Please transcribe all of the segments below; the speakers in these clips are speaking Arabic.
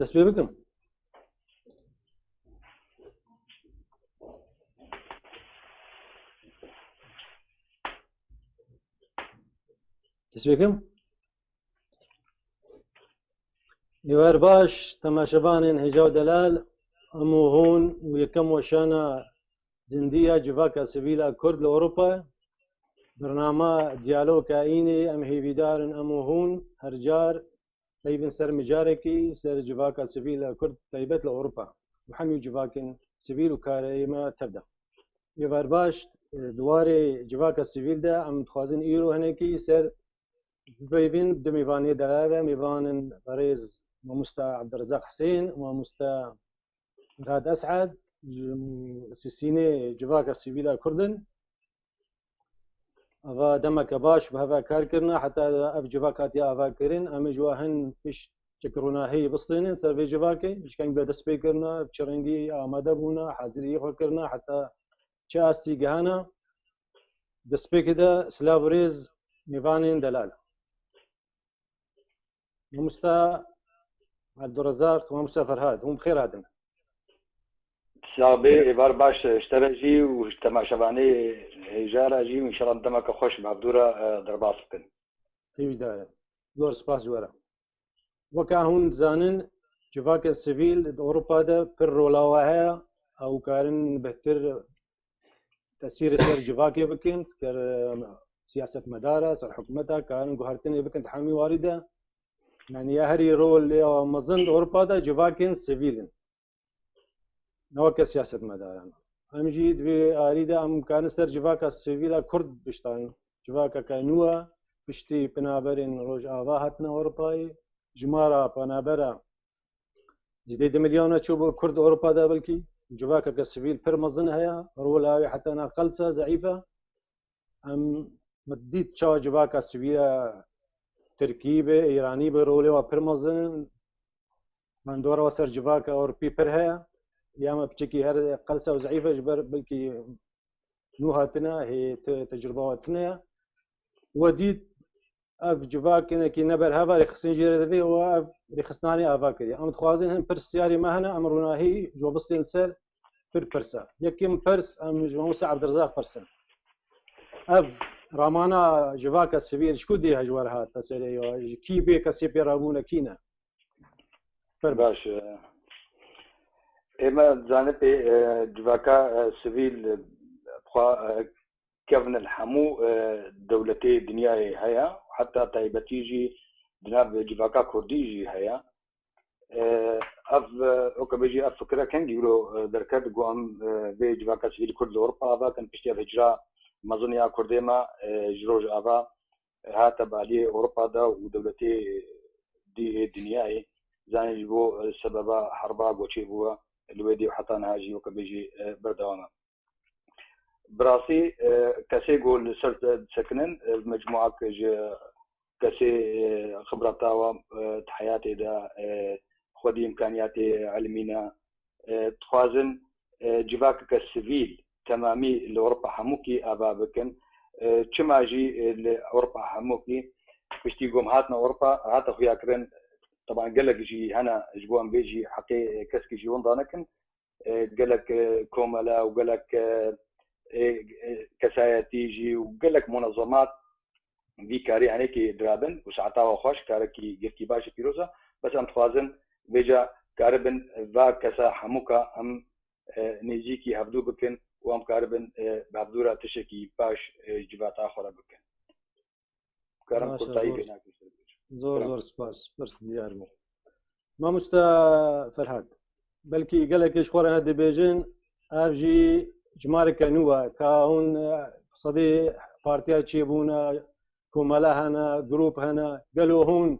تسبيح بكم. تسبيكم يوار باش تماشبان هجاو دلال امو هون ويكم وشانا زندية جفاكا سبيلا كرد لأوروبا برنامج ديالوج كايني ام هيفيدار امو هون هرجار طيبن سر مجاركي سر جفاكا سبيلا كرد طيبت لأوروبا وحمي جفاكن سبيل وكاريما تبدا يوار باش دواري جفاكا سبيل دا ام تخوازن ايرو هنكي سر بيبين دميفاني دلالة ميفان غريز ومستا عبد الرزاق حسين ومستا غاد أسعد سيسيني جواكا سيفيلا كردن أفا دمك باش بهذا كاركرنا حتى أف جواكاتي أفا كرين أمي جواهن فيش تكرونا هي بسطينين سر في جواكي مش كان بدا سبيكرنا بشرنجي آماده بونا حاضري يخوكرنا حتى شاستي جهانا بسبيكدا سلافريز ميفانين دلالة ومستا عبد الرزاق ومستا فرهاد هم بخير هادنا صابي إبار باش اشتراجي واجتماع شباني هجارة جي وإن شاء الله دمك خوش بعبدورة ضربات سكن تيجي داير دور سباس جورا وكاهون زانن جفاك السيفيل أوروبا دا في الرولاوها أو كارن بهتر تأثير سر جفاكي بكنت كر سياسة مدارة سر حكومتها كارن جوهرتني بكنت حامي واردة يعني يا هري رول يا مظن أوروبا دا جفاكين سيفيلن نوك سياسة مدارة أم جيد في أريدا أم كان سر جفاك السيفيلا كرد بشتاين جفاك كانوا بشتي بنابرين روج آواهتنا أوروباي جمارة بنابرة جديد مليون تشوف كرد أوروبا دا بلكي جفاك كسيفيل بير مظن هيا رولاوي حتى أنا قلصة ضعيفة أم مديت شا جفاك السيفيلا تركيبة إيراني برولي وبير مظن من دورة وسر جفاك أوروبي بير هيا ياما بتشكي هر قلصة وضعيفة جبر بلكي نوهاتنا هي تجربواتنا وديت اف جفاك كي نبر هذا رخصين جيرة ذي واف رخصناني افاكري ام تخوازين هم برس سياري ما هنا امرنا هي جو بسين سر بير برسا يكيم برس ام جو موسى عبد الرزاق برسن اف رامانا جفاك السبيل شكو دي هجوار هات تسالي كي بي كسي بيرابونا كينا باش إما زانب جواكا سيفيل بخوا كفن الحمو دولتي دنيا هيا حتى طيبتيجي جناب جواكا كرديجي هيا اف اوكا بيجي اف فكره كان يقولوا دركات قوام في جواكا سيفيل كرد اوروبا افا كان بيشتي هجره مظنيا كرديما جروج افا هاتا بالي اوروبا دا ودولتي دي دنيا زاني بو سبب حربا وشي هو الوادي وحتى نهاجي وكبيجي بردوانا براسي كاسي قول سرت سكنن المجموعة كاسي خبرتها حياتي دا خدي إمكانياتي علمينا تخازن جواك كسيفيل تمامي لأوروبا حموكي أبابكن كما جي لأوروبا حموكي بشتي قوم هاتنا أوروبا هاتا خويا كرن طبعا قال لك جي هنا جوان بيجي حقي كسكي جي وندانكن قال لك كوملا وقال لك كسايا تيجي وقال لك منظمات في كاري يعني كي درابن وساعتها وخوش كاركي جفتي باش بيروزا بس ام تخازن بيجا كاربن فا كسا حموكا ام نيجيكي هبدو بكن وام كاربن بابدورا تشكي باش جبات اخرى بكن كارم كرتاي بينك زور سباس برس ديارمو ما مستا فرهاد بلكي قالك ايش خورا هادي بيجين افجي جمارك نوا كاون صدي بارتيا تشيبونا كومالا هنا جروب هنا قالوا هون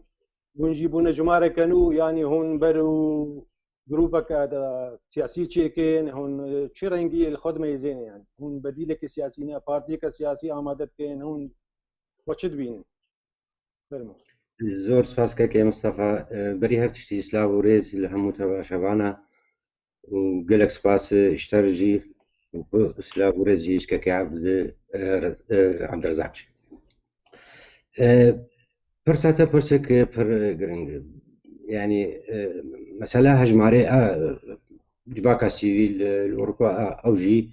ونجيبونا جمارك نو يعني هون برو جروبك هذا سياسي تشيكين هون تشيرنجي الخدمه يزين يعني هون بديلك سياسيين بارتيك سياسي آمادت كين هون وشد بين فرمو زور سپاس كاكي مصطفى بري هرتشتي سلاو وريز لهمو تبع شبعنا وقالك سپاس اشترجي سلاو وريز جيش كاكي عبد الرزاق برساتا برسك بر جرينج يعني مثلا هجماري جواكا سيفيل الأوروبا أو جي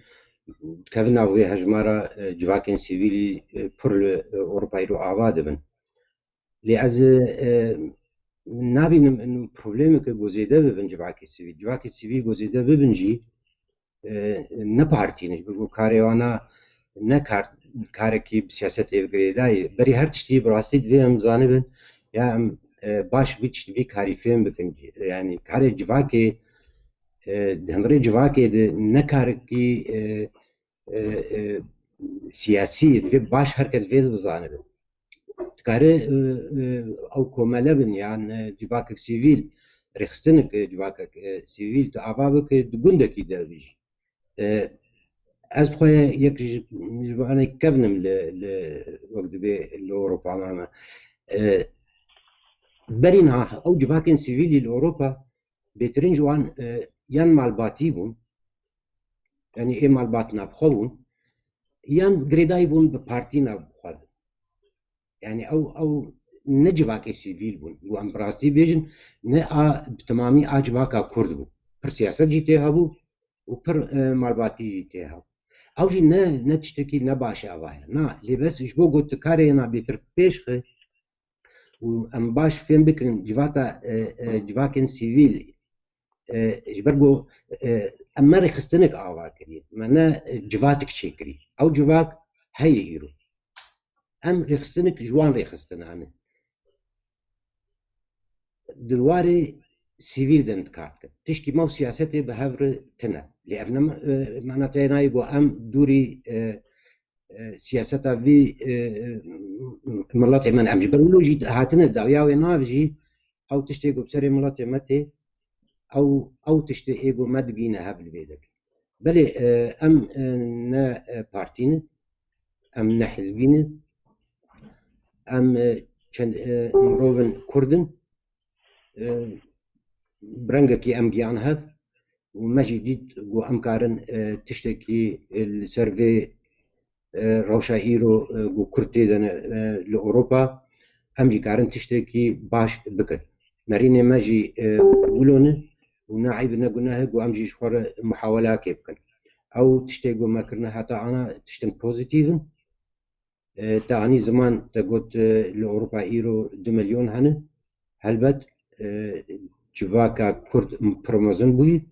كذنا وهي هجمارة جواكين سيفيلي بر أوروبا يرو آباد بن لأز نابي إنه بروبلمك جوزيدة ببن جواكي سيفيل جوزيدة ببن جي نبارتينش بقول كاريوانا نكار كاركي بسياسة إفغريداي بري هرتشتي براسي دوام زانبن يا باش بيتش بي كاري فيلم بكن يعني كاري جواكي دهنري جواكي نكاركي سياسي في باش هركز فيز بزانبن كاري أو كومالبن يعني جواكك سيفيل رخصتنك جواكك سيفيل تأبابك دقندكي دابيجي از خواه یک جوانه کفنم وقت به لأوروبا معنا برينها أو جواكن سيفيلي لأوروبا بيترين جوان يان مالباتي بون يعني إيه مالباتنا بخوون يان غريداي بون ببارتينا بخواد يعني أو نجواكي سيفيل بون وان براسي بيجن نا بتمامي جواكا كرد بون پر سياسة جيتها بو وپر مالباتي جيتها او جی نه تشتكي نباش اواه نا لي بس ايش بو قلت كاري انا بيتر بيشخ و ام باش فين بكن جواتا جواكن سيفيل جبرجو اما رخصتنك اواه كري منا جواتك شكري او جواك هي هيرو ام رخصتنك جوان رخصتنا انا دلواري سيفيل دنت كارت تشكي مو سياستي بهفر تنا لأن معناتها أنا يقول أم دوري سياسة في ملاتي من أمش برولوجي هاتنا الدعوية ونافجي أو تشتيقوا بسري ملاتي متي أو تشتيقوا مد بينا هبل بيدك بلي أم نا بارتين أم نا حزبين أم چند مروفن كردن برنگكي أم جيان هف وما جديد جو أم كارن تشتكي السيرفي روشا إيرو جو كرتي دن لأوروبا أم جي كارن تشتكي باش بكر مرينة ما جي ولون ونعيب نقولناها جو أم جي شخور محاولة كيبكن أو تشتكي ما كرنا حتى أنا تشتن بوزيتيفن تعني زمان تقول لأوروبا إيرو 2 مليون هن هلبت جواكا كرد بروموزن بوي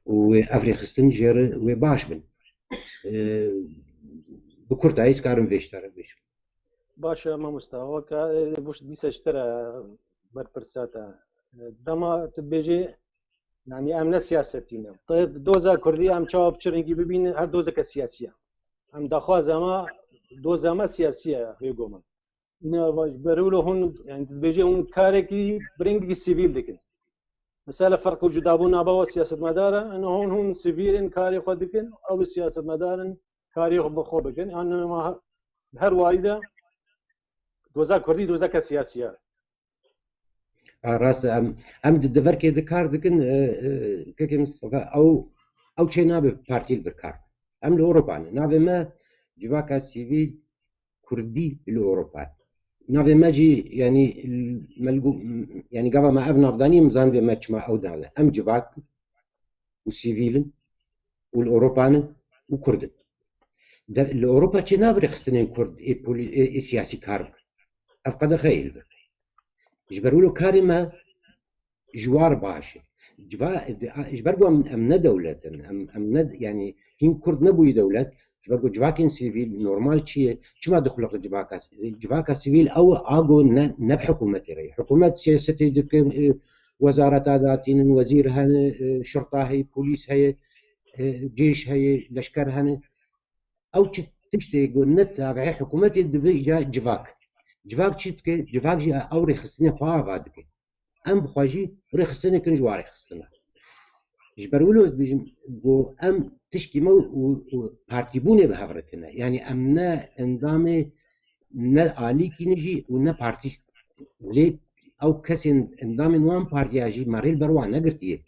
وأفريقيا جير وباش بن بكرد عايز كارم فيشتر بيش باشا ما مستوى بوش دي سشترى برساتا دما تبيجي يعني أمنا سياستينا طيب دوزا كردي أم شاب شرنجي ببين هر دوزا كسياسية أم دخوا زما دوزا ما سياسية هيجوما برولو هون يعني تبيجي هون كاركي برينجي سيفيل دكن مثلا فرق جدابون أبوا سياسة مدارة إنه هون سيفيلين كاري خدكن أو سياسة مدارن كاري بخوبكن أنا ما هر وايدة دوزا كردي دوزا كسياسية راس أم دفر كي ذكر دكن كي مصطفى أو شيء نابي بارتي البركار أم الأوروبا نابي ما جواكا سيفيل كردي الأوروبا نافي ماجي يعني ملقو يعني قبل ما ابن افضاني مزان بماتش مع او داله ام جواك وسيفيلن والاوروبان وكردن الاوروبا تشي نابري خستنين كرد اي سياسي كارك افقد خيل جبرولو كارما جوار باشي جبرقو امنا دولة امنا يعني هين كرد نبوي دولة جبرقو جواكين سيفيل نورمال شيء شما دخلق جواكا سيفيل او اغو نب حكومتي ري حكومات سياستي دك وزارة ذاتين وزير هن شرطة هي بوليس هي جيش هي لشكر هن او تشتي يقول نتابع حكومتي دبي جواك شتك جواك جي او رخصني خوا دك ام بخواجي رخصني كن جواري خصنا جبرولو بو ام تشكي مو وبارتيبوني بهفرتنا يعني امنا اندامي نا آلي كي نجي ونا بارتي ليه او كسين اندامي وان بارتي اجي ماريل بروان نقرتيه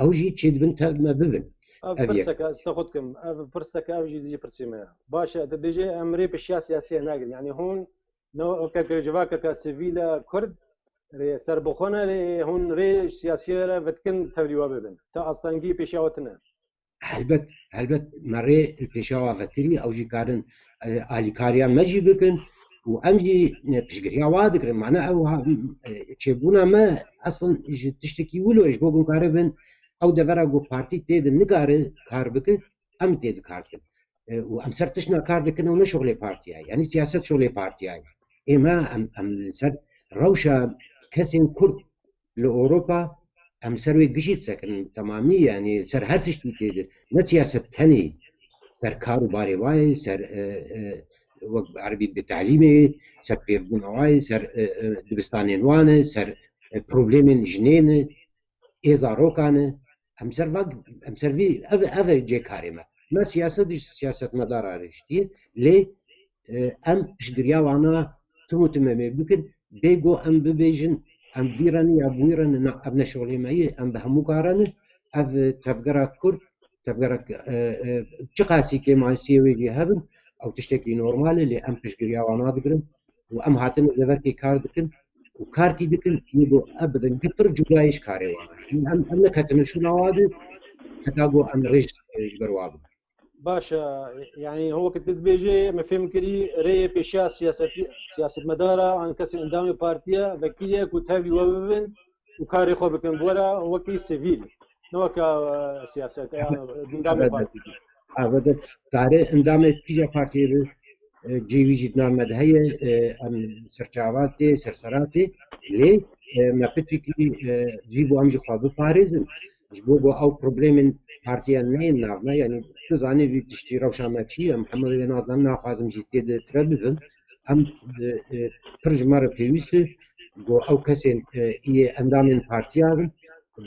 او جي تشيد بنت ما ببن فرسك استخدكم فرسك اوجي دي برسيمه باشا بيجي امري بشيا سياسيه ناقل يعني هون نو كجواكا كسيفيلا كرد ري سر بخونه لي هون ري سياسيه فتكن تبريوا ببن تا اصلا جي بيشاوتنا هلبت مري البيشاوا فتري او جي كارن اليكاريا مجي بكن وامجي بشجريا وادكر معناها او تشبونا ما اصلا تشتكي ولو ايش بوغن كاربن او دفرا جو بارتي تيد نقار كاربك ام تيد كارتن وام سرتشنا كاردكن ولا شغلي بارتي يعني سياسه شغلي بارتي اي ما ام سر روشا كسن كرد لاوروبا ام سروي قشيت سكن تمامي يعني سر هر تشتي تيد لا سياسه تاني سر كارو باري واي سر وقت عربي بتعليمي سر بيردون واي سر دبستانين وانه سر بروبليمين جنين إذا روكانه هم سر وقت هم سر في أف جي كاريمة ما سياسة دي سياسة مدار عريشتي ليه أم شجريا وانا تموت ممي بكن بيجو أم ببيجن أم فيراني أبويران أبنا شغلي معي أم بهمو كارانه أف تفقرات كرد تفقرات تقاسي كما سيوي دي هبن او تشتكي نورمال اللي ام تشجريا وانا دكن وام هاتن لفركي كار دكن وكارتي دكن يبو ابدا كفر جولايش كاري وانا ام لكتن شو نوادي كتابو ام ريش جبرواب باشا يعني هو كنت بيجي ما فهم كري ري بيشا سياسه مداره عن كسي اندامي بارتيا ذكيه كتابي وبن وكاري خو بكن بولا وكي سيفيل نوكا سياسه اندامي بارتي ابدا كاري اندامي كيجا بارتي جيوي جدنا مدهية ام سرچاواتي سرسراتي ليه ما بتفكي جيبو امجي خواب باريزن جبو او بروبليمن بارتيان نين نعم يعني تزاني في تشتي روشا ماتشي محمد بن ناظم ناخذ مجيتي تربذن ام ترجمه بيويست جو او كسين اي اندامن بارتيان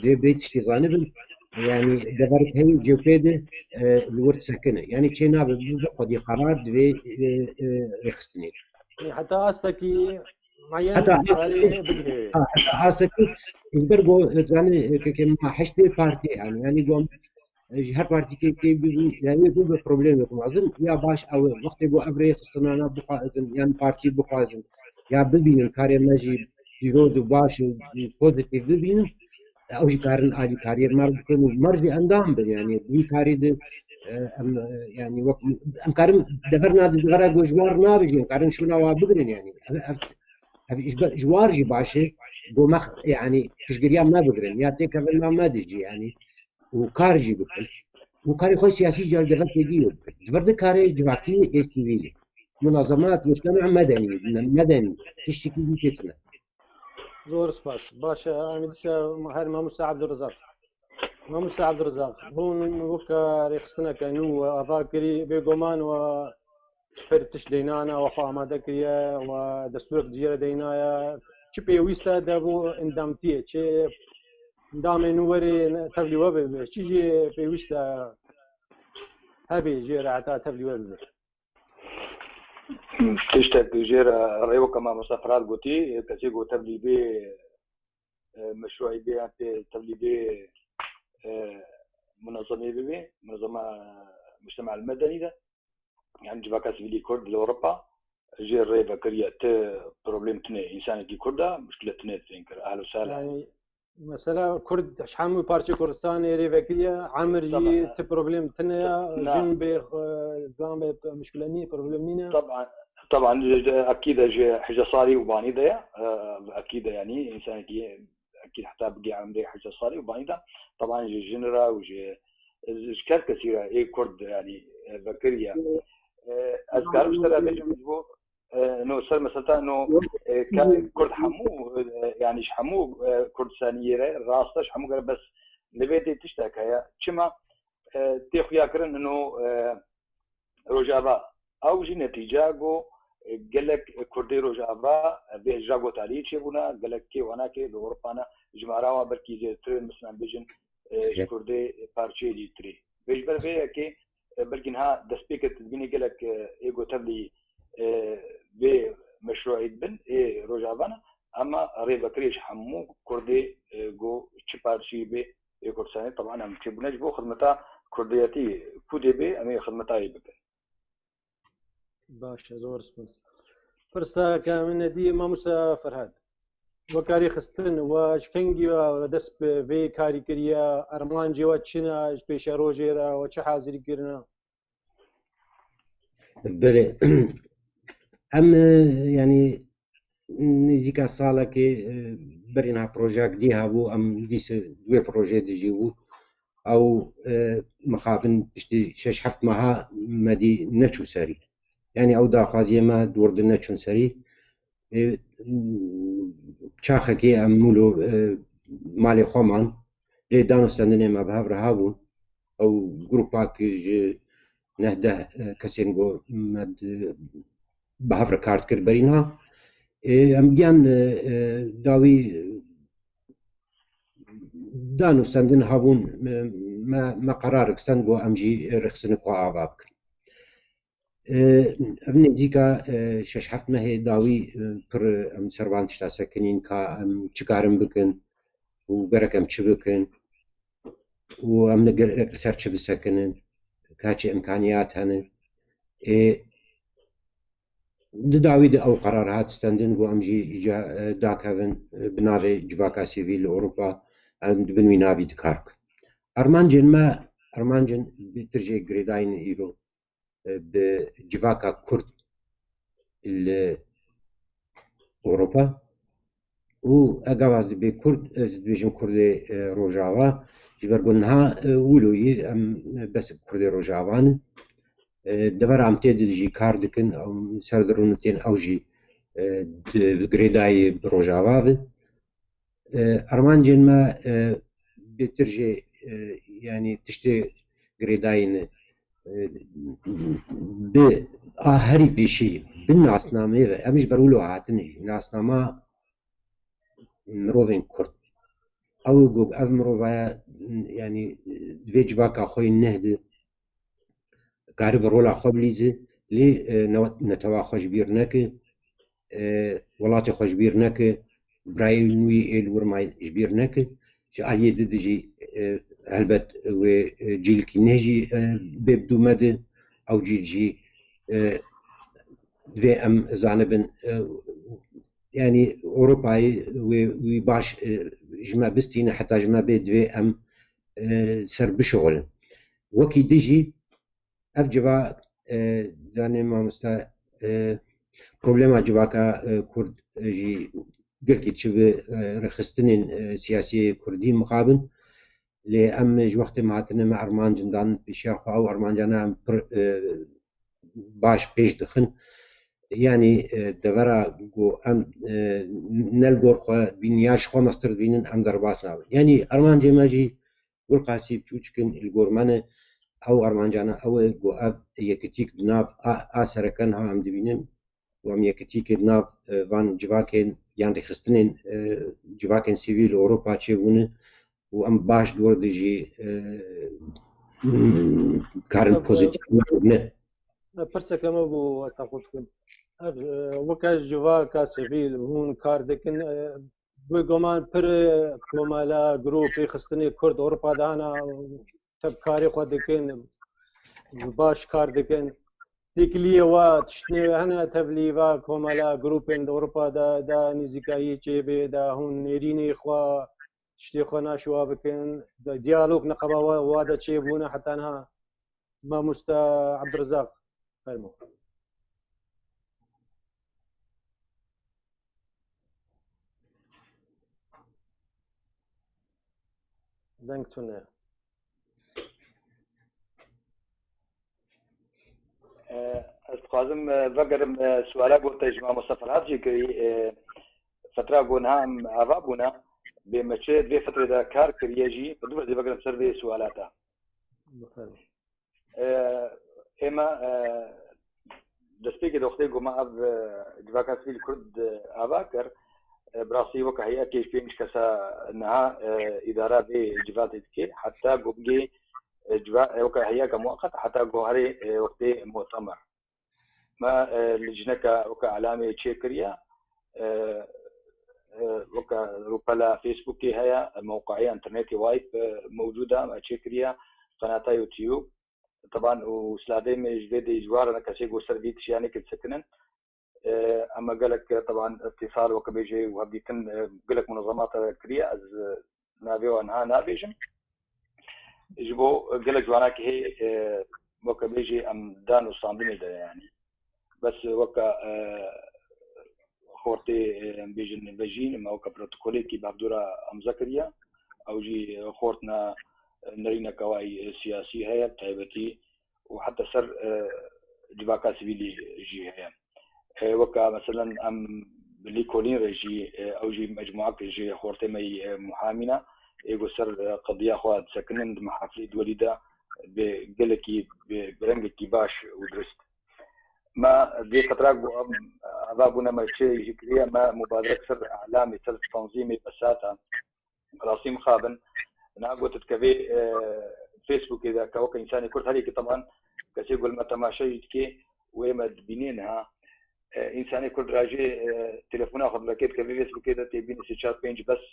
دي بيتشتي زانبن يعني دبرت هي جوكيده الورد سكنه يعني تشينا بقدي قرار دوي رخصتني حتى استكي معين حتى استكي يقدروا يعني كما حشتي بارتي يعني قوم هر بارتي كي يعني يقول بروبليم يكون اظن يا باش او وقت يقول ابري خصنا انا بقى يعني بارتي بقى يا ببين كاري ماجي يرود باش بوزيتيف ببين او كارن عادي كارير ماركم مرجي اندام يعني بي كاري ده يعني وقت ام كارم دبرنا دغرا جوار نابجين كارن شو نوا بقرن يعني جوار جي باشي بو مخ يعني تشجريا ما بقرن يا تيك ما دجي يعني وكارجي بقرن وكاري خوي سياسي جال دغت يجي جبرد كاري جواكي استيفيلي منظمات مجتمع مدني تشتكي بيتنا زور سباس باشا انا لسه هاي ماموسا عبد الرزاق ماموسا عبد الرزاق هون وكا ريخستنا كانو افاكري بيغومان و فرتش دينانا وخا ما دكريا ودستور دجيره دينايا تشبي ويستا دابو اندامتي تشي اندام نوري تبلي وب تشي بي ويستا هابي جيرا عتا تبلي وب تشتك جيرا ريو كما مسافرات قوتي كسي قو تبلي بي مشروعي بي تبلي بي منظمة بي منظمة المجتمع المدني ده يعني جباكا سبيلي كرد لأوروبا جير ريفا كريا ت بروبليم تني إنسان كي كردا مشكلة تني تنكر أهلا وسهلا يعني مثلا كرد شحال بارتي كردستان ريفا كريا عامر جي ت بروبليم تني جن بي زلام مشكلة ني بروبليم نينا طبعا أكيد جي حاجة صاري وباني ده أكيد يعني إنسان كي أكيد حتى بقي عمري حاجة صاري وباني ده طبعا جي جنرا وجي أشكال كثيرة إيه كرد يعني بكريا أذكر اشترى بيجو إنه صار مثلا إنه كرد حمو يعني حمو كردستانية راسته حمو بس لبيتي تشتكى هي كما تيخيا كرن إنه رجابا أو جي نتيجة جو قالك كردي رجابا بيجاغو تالي شيبونا قالك كي وانا كي لأوروبانا جماعة بركي زي ترين مثلا بيجن كردي بارشي دي تري بيجبر بيه كي بلكنها دسبيكت بيني قالك ايجو تبلي بمشروع بن اي رجابانا اما ريبا كريش حمو كردي جو تشبارشي بي كردستاني طبعا هم تبنى جو خدمتها كردياتي كودي بي امي خدمتها يبقى باشا زور سبنس فرصة كامل دي ماموسا فرهاد وەکاری خستن و شکنگی دەست بێ کاریکریە ئەرمانجیەوە چنە پێشە ڕۆژێرەوە چه حازریکردنە بله ام يعني نزیکا ساڵێکی بەرینها پرۆژێک دی هەبوو ئەم دیسە دوێ پرۆژێ دژی بوو ئەو مخابن پشتی 6-7 مەها مەدی نەچوو سەری یعنی ئەو داخوازیێمە دووردن نەچون سەری چاخەکەی ئەم مولۆ ماڵی خۆمان لێ دانوستاندنێمە بە هەڤرە هابوون ئەو گروپاکیژ نەهدە کەسێن بۆ بە هەڤرە کارت کرد بەرینها ئەم گیان داوی دانوستاندن هەبوون مە قەرارکستان بۆ ئەمژی ڕخستن خوا ئاوا بکرد ئەم نزیکە 6-7 مەهێ داوی پڕ ئەم سەروان تشتا سەکنین کە ئەم چکارم بکەن و گەرەکەم چ بکەن و ئەم لەسەر چ بسەکنن کاچی ئەمکانیات هەنن داوی ئەو قەرار هاتستاندن بۆ ئەمژی داکەون بناوێ جڤاکا سیڤیل لە ئەوروپا ئەم بنوی ناوی دکار بکەن ئەرمانجن ترژێ گرێداین ئیرۆ بە جڤاکا کورد لە ئەوروپا و ئەگەواز بێ کورد دبێژم کوردێ ڕۆژاوا ژبەربوونها ولۆیی ئەم بەس کوردێ ڕۆژاوانن دەبەر ئەم تێ دژی کار دکن ئەو سەردڕونتێن ئەوژی گرێدایی ڕۆژاوا بن ئەرمانجێنمە بێترژێ ینی تشتێ گرێداین بێ هەری پێشی بن ناسنامەیە ئەمیش بەرولۆ هاتنی ناسنامە مرۆڤین کورد ئەو گۆ ئەv مرۆڤایە ینی دوێ جڤاکا خۆی نەهدە کاری بە ڕۆلا خۆ بلیزە لێ نەتەوا خۆشبیر نەکە وڵاتی خۆشبیر نەکە برای نوی ئێل ورمای ژبیر نەکە ئالێ ددژی هەلبەت وێ جیلکی نێژی بێ بدومەدە ئەو جیلجی دوێ ئەم زانبن ینی ئۆروپایی وی باش ژمە بستینە حتا ژمە بێ دوێ ئەم سەر بشغڵن وەکی دژی ئەف جڤا زانێ مامۆستا پرۆبلێما جڤاکە کورد ژی گرکی چ بە ڕخستنên سیاسیê کوردî mixabin lê em ji wextê hatine me ermancin dan pêşiya xwe ew ermancana em pir baş pêş dixin yanî devera got em nelgor xwe bîniya ji xwe mestir dibînin em derbas nabin yanî ermancê me jî gul qasî biçûçikin li gor me ne ew ermancana ew e got ev yekitîk di nav a sereke niha em dibînin û em yekitîkê di nav van civakên yan rêxistinên civakên sivîl li Ewropa çêbûne û em baş dor dijî karin pozîtîv ne پرسەکەمە بۆ تاقۆشکن وەکە ژڤاکا سیڤیل هون کار دەکەن بۆی گۆمان پر کۆمەلە گرۆپی خستنی کورد ئەوروپا دانا تەبکاری خۆ دەکەن باش کار دەکەن دیکلیەوە تشتێ هەنە تەبلیڤا کۆمەلە گرۆپێن ئەوروپا دا نزیکایی چێبێ دا هون نێرینی خوا تشتێ خۆ ناشوا بکەن دیالۆگ نەقەبەوە وا دەچێبوونە حتانها مامۆستا عەبدڕەزاق فەرموو دەنگتونە ez dixwazim vegerim suala gota ji Mamosta Ferhat jî kirî fetera gonha em ava bûne bê me çê vê fetrê de kar kiriye jî dibêje vegerim ser vê sualata ême destpêkê doxtê goma ev civaka sivîl Kurd ava kir bi rastî weka heyetê ji pênc kesa niha îdara vê civatê dike heta gomgê weka heyeka muweqet heta goherê wextê mu'temer me li jineka weka elamê çê kiriye weka rûpela Facebookê heye mewqeya internetê wayb mewcûd e me çê kiriye qenata YouTube طبعا و سلادê me ji vê dê êjwara kesê got ser vî tişiyanê kir sekinin اما قال لك طبعا اتصال وكبيجي وهبدي كن قال لك منظمات كريا از نابيو انها نابيجن يجبو قال لك جواناك هي وكبيجي ام دانو صامدين ده يعني بس وكا خورتي بيجن بيجين ما وكا بروتوكولي كي بعبدورا ام زكريا او جي خورتنا نرينا كواي سياسي هي تايبتي وحتى سر جباكا سيفيلي جي هي وكا مثلا ام ليكولين رجي او جي مجموعه جي خورتي مي محامينا يقول سر قضيه اخوات سكنن محافل وليده بقلكي برنجكي باش ودرست ما دي فترة عذابنا ما شيء يجري ما مبادرة سر اعلامي سر تنظيمي بساطة راسيم خابن انا قلت تكفي فيسبوك اذا كوك انساني كل هذيك طبعا كسي يقول متى ما شيء كي وما تبينينها انساني كل راجي تليفون اخذ لك كيف فيسبوك اذا تبين سيتشات بينج بس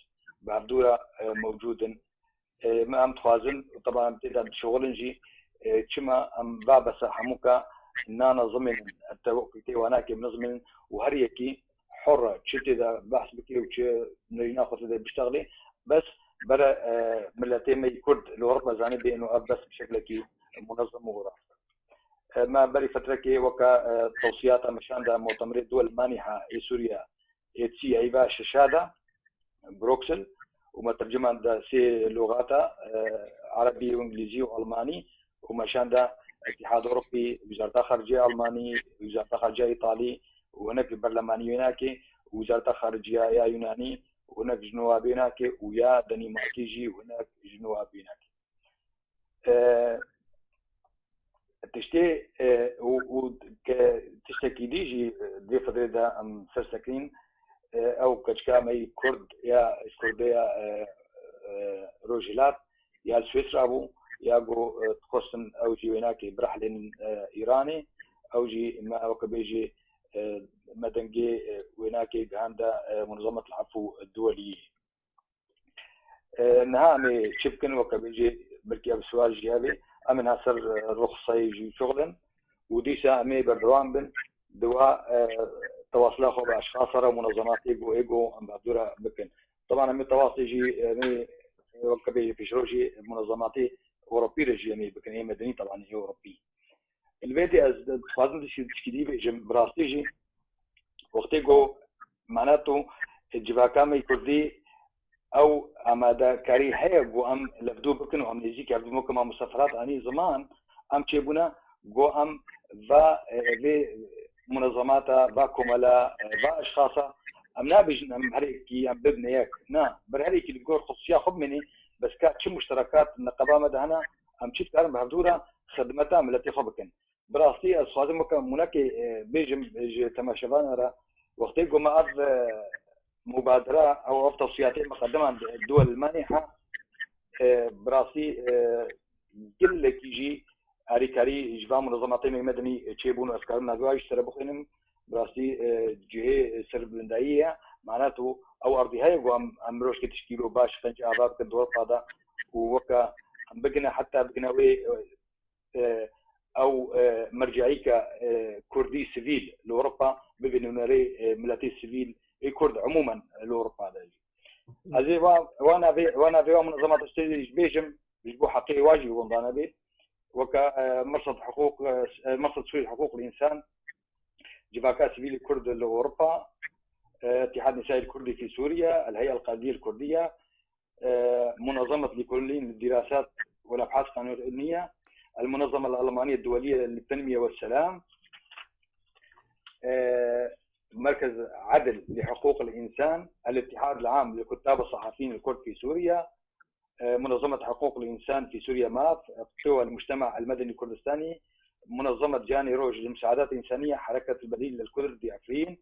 بعبدوره موجودا ما ام تخازن طبعا بتبدا بشغل نجي كما ام بابا حموكا نانا ضمن التوقيتي وانا كي منظم وهريكي حره شفت اذا بحث بكي وش ناخذ اذا بيشتغلي بس برا ملتين ما يكرد الاوروبا زاني بانه بس بشكل كي منظم وغرف ما بري فتره كي وكا توصيات مشان ده مؤتمر الدول المانحه سوريا تي ايبا ششاده بروكسل ومترجمه ده سي لغات عربي وانجليزي والماني ومشان ده اتحاد اوروبي وزاره خارجيه الماني وزاره خارجيه ايطالي وهناك البرلماني هناك وزاره خارجيه يا يوناني وهناك جنوبي هناك ويا دنماركي جي وهناك جنوبي هناك تشتي تشتكي ديجي دي فضيده ام سرسكين او كشكا مي كرد يا كرديا روجيلات يا سويسرا ابو ياغو تخصن او جي هناك برحلين ايراني او جي ما او كبيجي مدنجي هناك عند منظمه العفو الدولي نهامي شبكن وكبيجي بلكي بسؤال جيابي امن سر رخصه يجي شغلا ودي سامي بردوان بن دواء تواصل اخو باشخاص ومنظمات ايجو ام بعدوره بكن طبعا من التواصل يجي وكبيجي في شروجي منظماتي اوروبي رجيمي بكن هي مدني طبعا هي اوروبي الفيدي از فازن تشكيدي بجم براستيجي وقتيجو معناته الجباكامي كردي او امادا كاري هيب وام لبدو بكن وام نزيك يبدو ممكن مع مسافرات اني زمان ام تشيبونا جو ام با منظمات با كملا با اشخاص ام نابج ام هريكي ام ببنيك نا برهريكي الجور خصوصيه خب مني بس كانت شي مشتركات النقابه مدهنا ام تشيت كارم بهدوره خدمتها التي خبكن براستي الصادم كان هناك بيجم تماشفان را وقت ما مبادره او توصيات مقدمه عند الدول المانحه براسي كل يجي اريكاري جبا منظمات مدني تشيبون افكارنا جواش تربخنم براسي جهه سربلندائيه معناته او ارضي هاي امروش كتشكيلو باش فنج اباب كدور هذا ووكا بقنا حتى بقنا او مرجعيه كردي سيفيل لاوروبا ببنوناري ملاتي سيفيل كرد عموما لاوروبا هذا وانا في منظمات السيد بيجم يجبو حقيقي واجب وضعنا به وكا مرصد سوري حقوق الانسان جباكا سيفيل كرد لاوروبا اتحاد النساء الكردي في سوريا الهيئه القاديه الكرديه منظمه ليكولين للدراسات والابحاث القانونيه المنظمه الالمانيه الدوليه للتنميه والسلام مركز عدل لحقوق الانسان الاتحاد العام للكتاب الصحفيين الكرد في سوريا منظمه حقوق الانسان في سوريا ماف قوى المجتمع المدني الكردستاني منظمه جاني روج للمساعدات الانسانيه حركه البديل للكرد في عفرين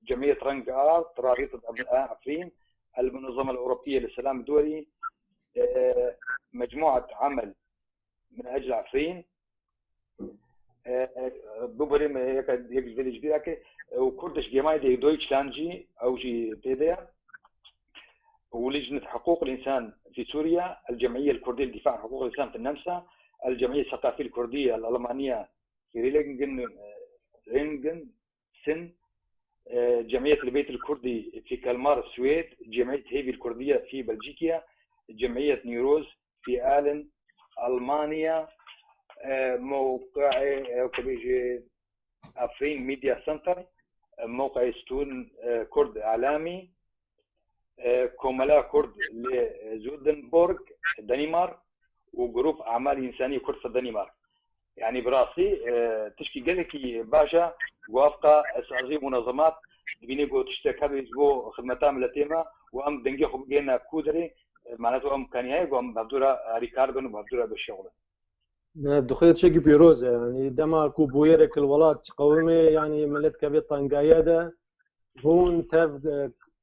جمعيه رنج ارت رابطه ابناء عفرين المنظمه الاوروبيه للسلام الدولي مجموعه عمل من اجل عفرين ببرم يك فيليج بياك وكردش جماعه دويتشلاندجي او جي بيديا ولجنه حقوق الانسان في سوريا الجمعيه الكرديه للدفاع عن حقوق الانسان في النمسا الجمعيه الثقافيه الكرديه الالمانيه في رينجن السن، جمعية البيت الكردي في كالمار السويد، جمعية هيفي الكردية في بلجيكا، جمعية نيروز في آلن ألمانيا، موقع أفرين ميديا سنتر، موقع ستون كرد إعلامي، كوملا كرد لزودنبورغ دنمارك، وجروب أعمال إنسانية كرد في الدنمارك. يعني براسي تشكي قالكي باشا وافقة أساسي منظمات بيني قو تشتكى بيزبو خدمتها ملتيمة وأم دنجي خب جينا كودري معناته أم كان هاي وأم بهدورا ريكاردون وبهدورا بالشغل. دخيت شقي بيروز يعني دما كوبويرك الولات قومي يعني ملت كبيت طنقايا هون تاف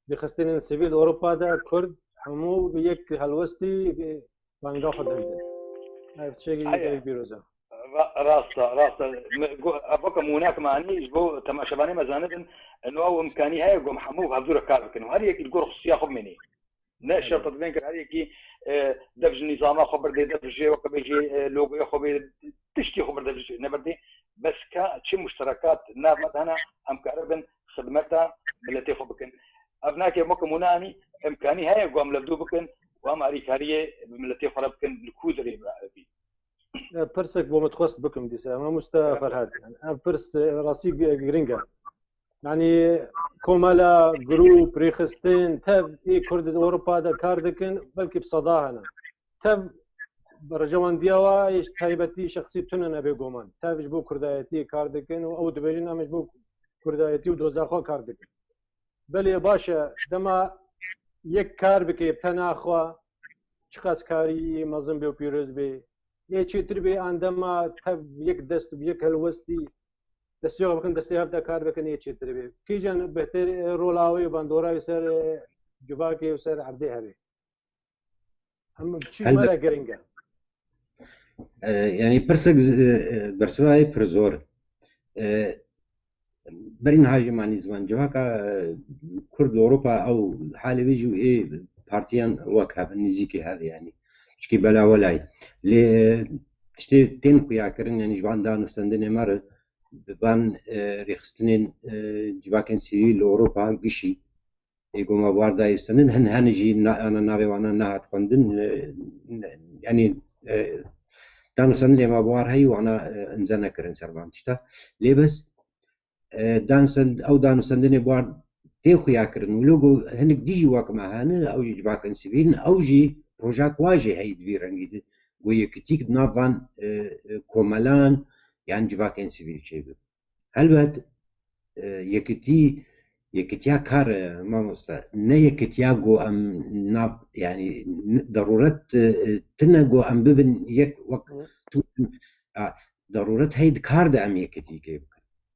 بخستين السبيل أوروبا دا كرد حمو بيك هالوستي طنقا خدمت هاي شقي بيروزا راستا ابوك هناك معني جبو تما شباني مزاندن انه او امكاني هاي قوم حمو بهذور كارك انه هذه يقول خصوصيه خب مني لا شرط بينك هذه كي دبج نظام خبر دي دبج وكبيجي لوجو خبر تشتي خبر دبج نبردي بس كا شي مشتركات ناب مثلا ام كاربن خدمتها بالتي خبكن ابناك يمك مناني امكاني هاي قوم لبدو بكن وام اريك هذه بالتي خربكن الكودري بي برسك بومتخص بكم ديسا ما مستفر هذا يعني برس راسي جرينجا يعني كومالا جروب ريخستين تاب اي كرد اوروبا دا كاردكن بلكي بصداهنا تاب برجوان ديوا ايش تايبتي شخصي تننا بيقومان تاب جبو كردايتي كاردكن او دبيرين امش بو كردايتي ودوزاخو كاردكن بل باشا دما يك كار بكي بتناخوا شخص كاري مزن بيو بيروز بي يشتري بي عندما تب يك دست بيك هالوستي دستيو بكن دستيو هبدا كار بكن يشتري بي كي جان بهتر رولاوي باندورا يسر جباكي يسر عبدي هبي هم شيء ما لا جرينجا يعني برسك برسواي برزور برين هاجي معني زمان جواكا كرد أوروبا أو حالي بيجوا إيه بارتيان وكها نزيكي هذا يعني شكي بلا ولاي لي تشتي تين قيا كرن يعني جبان دانو سندني مرة بان ريخستنين جواكن سيري لأوروبا قشي يقوم أبوار دا يستنين هنجي أنا نابي وانا نهات قندن يعني دانو سندني ما أبوار هاي وانا انزانا كرن سربان تشتا ليه بس دانو سندني بوار تيخو ياكرن ولوغو هنك ديجي واك معانا او جي جباكن سيفين او جي بروجاك واجي هاي دبيرنجي ويكتيك نافان كومالان يعني جباكن سيفيل شيء هل يكتيا كار ما مستا نه يكتيا جو ام ناب يعني ضرورة تنجو ام ببن يك وقت ضرورة هيد كار دا ام يكتي كيف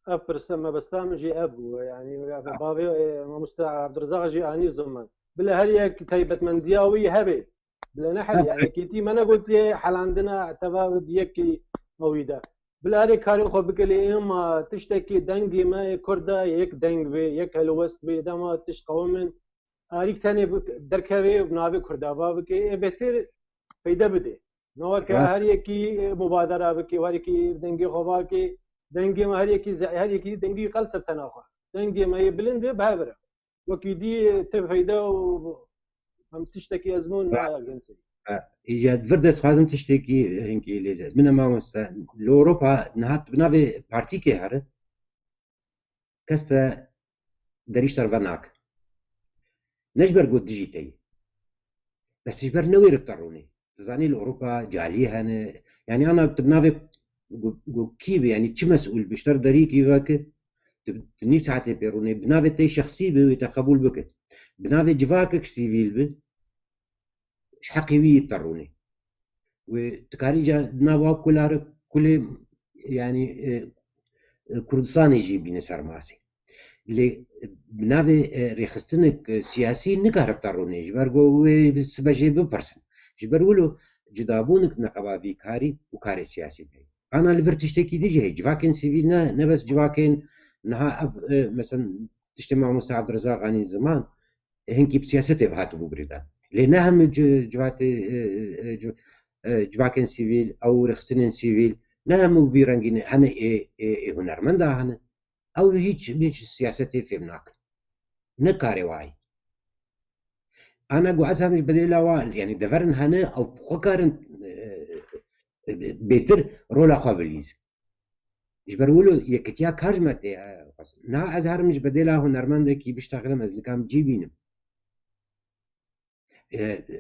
أفرس ما بستعمل أبو يعني بابي ما مستعد عبد الرزاق جي أني زمان بلا هري كتيبة من دياوي هبي بلا نحل يعني كيتي ما أنا قلت حال عندنا تباود يكي مويدا بلا هري كاري خو بكلي إما تشتكي دنجي ما كردا يك دنج بي يك هلوست بي دما تشقومن هريك تاني دركبي بنابي كردا بابكي بهتر فايدة بدي نوك هري كي مبادرة بكي وهري كي دنجي خواكي دنگی ما هر یکی دنگی قل سبتنا خو دنگی ما يبلند بهابره وكيدي تفيدا هم تشتكي ازمون ما جنسي ايجاد فردس خازم تشتكي هنكي ليزا من ما مستا لاوروبا نهات بنافي بارتي كي هر كستا دريشتر فناك نجبر قد ديجيتي بس يجبر نوي رفتروني تزاني لاوروبا جاليها يعني انا بنافي كيف يعني كي مسؤول بيشتر دريك يواك تني ساعتين بيروني بنافي تي شخصي بي تقبل بك بنافي جواك سيفيل بي اش حقيوي يضطروني وتكاريجا ناوا كل يعني كردستان يجي بين سرماسي اللي بنافي ريخستنك سياسي نكهرب تروني جبرغو بسبجي ببرسن جبرولو جدابونك نقبا في كاري وكاري سياسي بي أنا لفرت تشتكي ديجي هي جواكن سيفيلنا نبس جواكن نها مثلا تجتمع مع عبد الرزاق عن زمان هنكي بسياسته بهاتو ببريدان لأنها هم جواكن سيفيل أو رخصنين سيفيل نهم بيرانجين هنا هنرمندا هنا او هیچ سیاستی فهم ناکن نکاری وای انا جو از همش بدیلا وال یعنی دفرن هنه او خو کارن بهتر رولا خابلیز جبرولو یکتیا کارجمت نه از هرمش بدیلا هنرمند کی بيشتغل از لکام جیبینم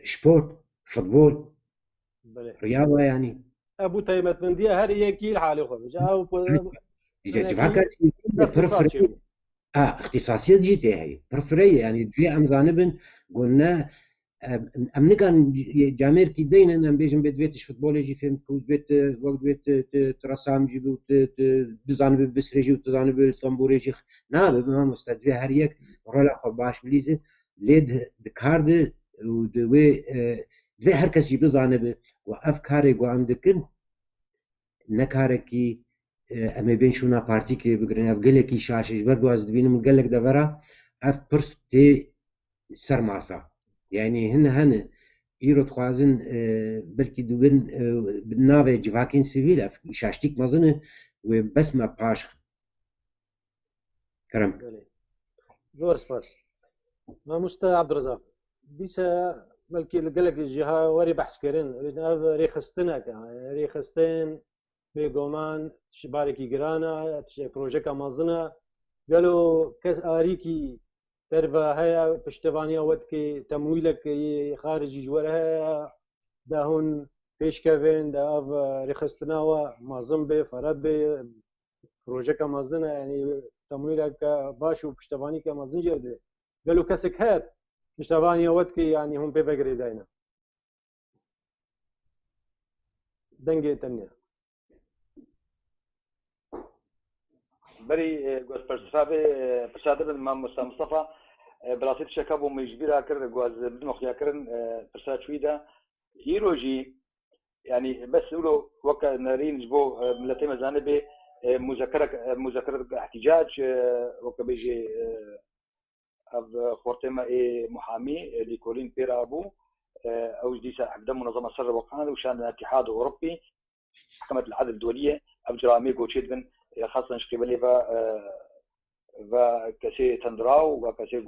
سبورت فوتبول رياضه يعني ابو تيمت من دي هر يكي الحالي خو جاو جفاكات اختصاصيات جيتي هي برفرية يعني في امزانبن قلنا ام كان جامير كي دينا ام بيجن بيت فيتش فوتبول يجي فهمت بيت وقت بيت ترسام جيبو بزانب بسريجي وتزانب طنبور يجي ناب ما مستدفي هريك رولا خو باش بليزه ليد دكارد ودوي دوي هركس جي بزانب وافكاري قو عندكن نكاركي اما بين شونا بارتي كي بقرن اف قلكي شاشش برضو از دبينم قلك دفرا اف برس تي سرماسا يعني هن يرو تخوازن بلكي دوبن بالنافي جفاكين سيفيل اف شاشتيك مزنه وبس ما باشخ كرم دور سباس ما مست عبد الرزاق بيسا بلكي قلك الجهة وري بحث كرن ريخستنا ريخستين بيقومان تشباركي جرانا بروجيكا مازنا قالوا كاس آريكي تربا هيا پشتواني ودكي تمويلك خارجي جوارها داهون پیش كافين دا اف رخصتناوا مازن بي فرد بي بروجيكا مازنا يعني تمويلك باش وپشتواني كا مازن جرده قالوا كاسك هات پشتواني ودكي يعني هم بي بقري داينا دنگي تنيا بري جواز برسابي من مصطفى بلاسيت شكابو مجبيرا كر جواز بدون مخيا كرن برسات شويدا يروجي يعني بس يقولوا وكا نارين جبو ملتي مزانبي مذكرة احتجاج وكا بيجي خورتما محامي اللي كولين بيرا ابو او جديسة حقدم منظمة سر وقانا وشان الاتحاد الاوروبي محكمة العدل الدولية اب جرامي جوتشيدبن خاصة شقبلي و كسي تندراو وكسي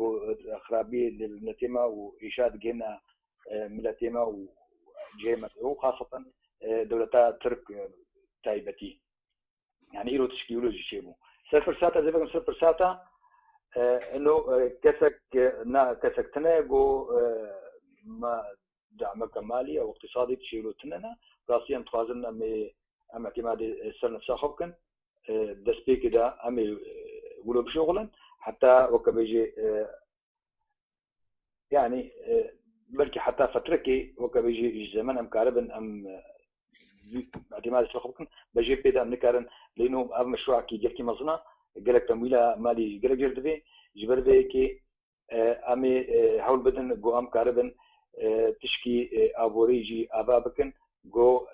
خرابي للنتيمة وإيشاد جينا ملتيمة وجيمة وخاصة دولتا ترك تايبتي يعني إيرو تشكيلو جيشيبو سفر ساتا زي بقى سفر ساتا إنه كسك تناجو ما دعمك مالي أو اقتصادي تشيلو تننا راسيا تخازن أم اعتماد السر نفسها خبكن دسبي كده أمي ولو بشغلا حتى وكبيجي يعني بلكي حتى فتركي وكبيجي زمان أم كاربن أم اعتماد السخبكن بجيب بيدا أم نكارن لأنه أم مشروع كي جركي مصنع قالك تمويلها مالي قالك جردبي جبر بيكي أمي حول بدن جو أم كاربن تشكي أبوريجي أبابكن جو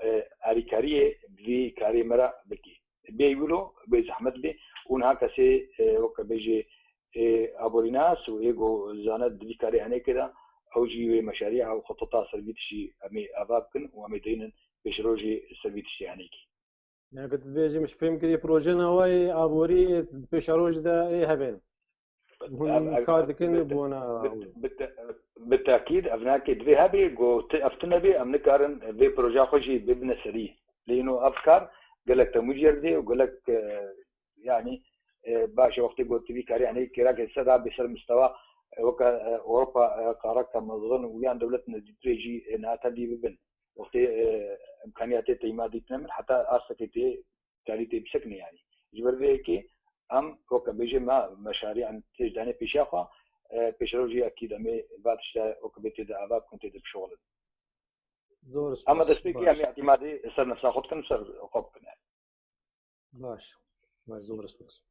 أريكاريه في كاري مرا بكي بيقولوا بزحمت بي ونها كسي وك بيجي ابوريناس ويجو زانات ديكاري يعني كده او جي مشاريع او خططات سربيتشي امي ابابكن وامي دينن بيشروجي سربيتشي يعني يعني كنت بيجي مش فهم كده بروجينا واي ابوري بيشروج ده ايه هبين كاردكن بونا بالتاكيد ابناك دفي هبي جو افتنا بي ام نكارن في بروجا خوجي بابن سري لانه افكار قال لك تمويل دي وقال لك يعني باشا وقت قلت في كاري يعني كراك السدا بسر مستوى وكا اوروبا قارك مظن ويان دولتنا تريجي انها تدي ببن وقت امكانيات تيمادي تنمر حتى ارسكتي تاريتي بسكني يعني جبر بيكي ام وكا بيجي ما مشاريع تجداني بيشافا بيشروجي اكيد امي بعدش وكا بيتدا اباب كنت بشغل اما دسبيكي امي اعتمادي سر نفسها خد كن سر قبكن يعني باش زور سباس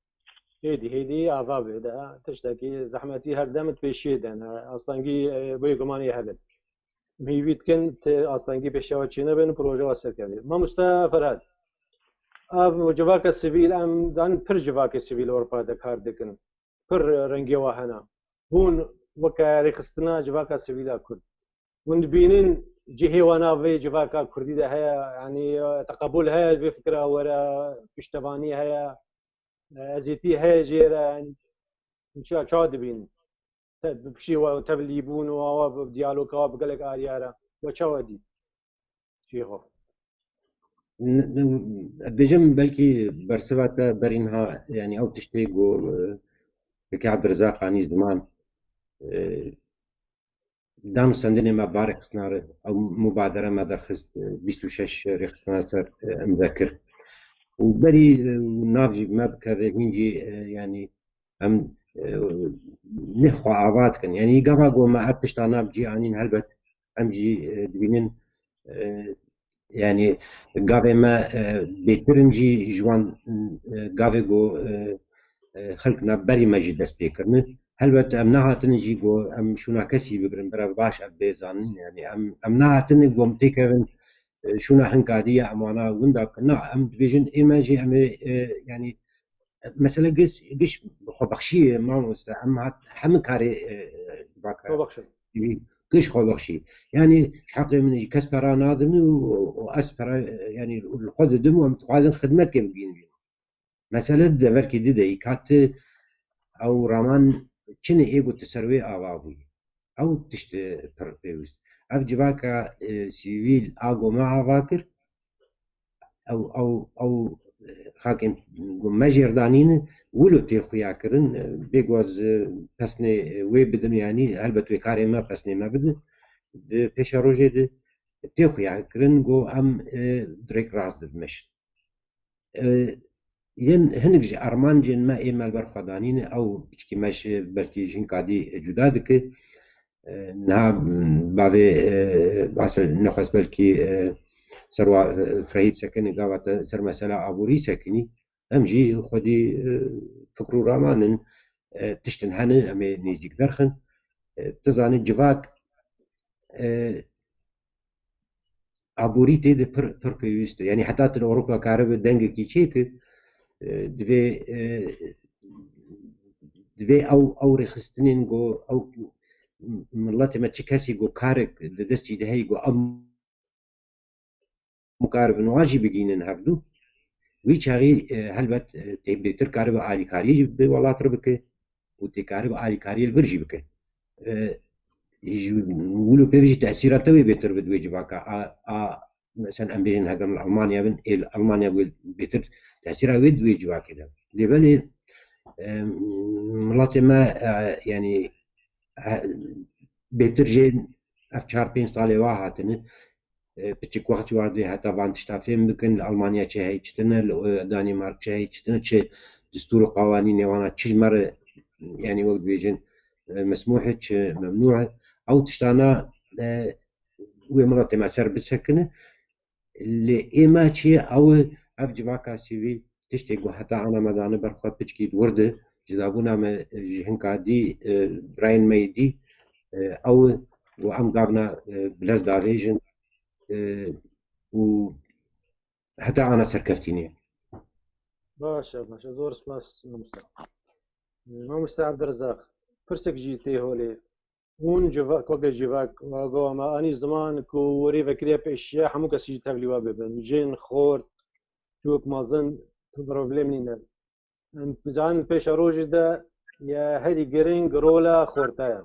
هيدي عذاب هذا تشتكي زحمتي هردمت بيشيد انا اصلا جي بيقماني هبل ميبيت كنت اصلا جي بيشاوتشينا بين بروجه واسكابي ما مستفرد اب جواك السيفيل ام دان بر جواك السيفيل اوربا دكار دكن بر رنگي واهنا هون وكاري خستنا جواك السيفيل كرد ونبينين جهه وانا في جواك كردي ده يعني تقبل هي بفكره ورا بشتباني هي ازيتي هاي جيرا يعني ان شاء الله دبين بشي وتبليبون و ديالوج بقلك آريارا وشوادي شيخو بجم بلكي برسبة برينها يعني أو تشتيقو بكي عبد الرزاق عني زمان دام سندني ما بارك سنار أو مبادرة ما درخست 26 ريخ ناصر مذاكر وبري نافجي ما بكر هنجي يعني أم نخو عوات كان يعني قبا قو ما عبتش تانا بجي عنين هلبت أمجي دبينين يعني قابي ما بيترنجي جوان قابي قو خلقنا بري مجد دست بيكرن هلبت امناها تنجي قو ام شونا كسي بقرن برا باش ابيزان يعني امناها تنجي قو متيكرن شونا هنكادية امانا وندا كنا ام دبيجن ايماجي ام يعني مثلا قش خو بخشي ما مست ام هم كاري باكا بخشن قش خو بخشي يعني حقي من كسبرا نادم واسبرا يعني الخد دم ومتوازن خدمت كيف بيجين مثلا دبركي دي كات او رامان چنه ايگو تسروي آوابوي او تشت پرویست اف جواکا سیویل آگو ما آواکر او خاكن مجردانين ولو تيخويا كرن بيجوز بسني وي بدم يعني هلبت وي كاري ما بسني ما بدن بيش روجي دي تيخويا كرن جو ام دريك راس دمش ين هنجي ارمان جن ما ايمال برخدانين او بچكي مش بلكي جن قادي جدا دك نها بعضي باسل نخس بلكي سروا فرهيب سكن قاوة سر مسألة أبوري سكني أمجي خدي فكرو رامانن تشتن هنن أمي نيزيك درخن تزاني جواك أبوري تيد پر بيوست يعني حتى أوروبا كارب دنگ كي تشيك دوی او رخصتنین گو او ملت ما چه کسی گو کارک دستی دهی گو ام مقارب نواجی بگینن هفدو وی چاقی هلبت تبیتر کارب آلی کاری به ولات ربکه و تکارب آلی کاری البرجی بکه ولو بيجي تأثيرات توي بيتر بدوي جباكا مثلا أم بين هذا من ألمانيا من ألمانيا بيتر تأثيرها بدوي جباكا ده لبالي ملاتي ما يعني بيتر جين أفشار بين صالي واحد بتشك وقت واردي حتى بان تشتافين ممكن ألمانيا شيء تشتنا دنمارك شيء تشتنا شيء دستور قوانين وانا تشي مرة يعني وقت بيجن مسموحة ممنوعة أو تشتانا ومرات ما سر بسكنة اللي إما شيء أو أفجبا كاسيوي تشتكوا حتى أنا مدانا برخوات بتشكيد وردة جذابونا ما جهنكا دي براين ميدي أو وأم قابنا بلز دافيجن و حتى أنا سركفتيني باشا زور سپاس مامۆستا عەبدەڕەزاق پرسێک جیتێ هۆلێ اون جواک وەگە جیواک واگۆ ئەمانی زمان کو وەری vekiriya pêşiya hemû kesî ji tevlî wa bibin jên xort çûk mezin problem nîne em bizanin pêşa rojê de ya herî giring rola xorta ye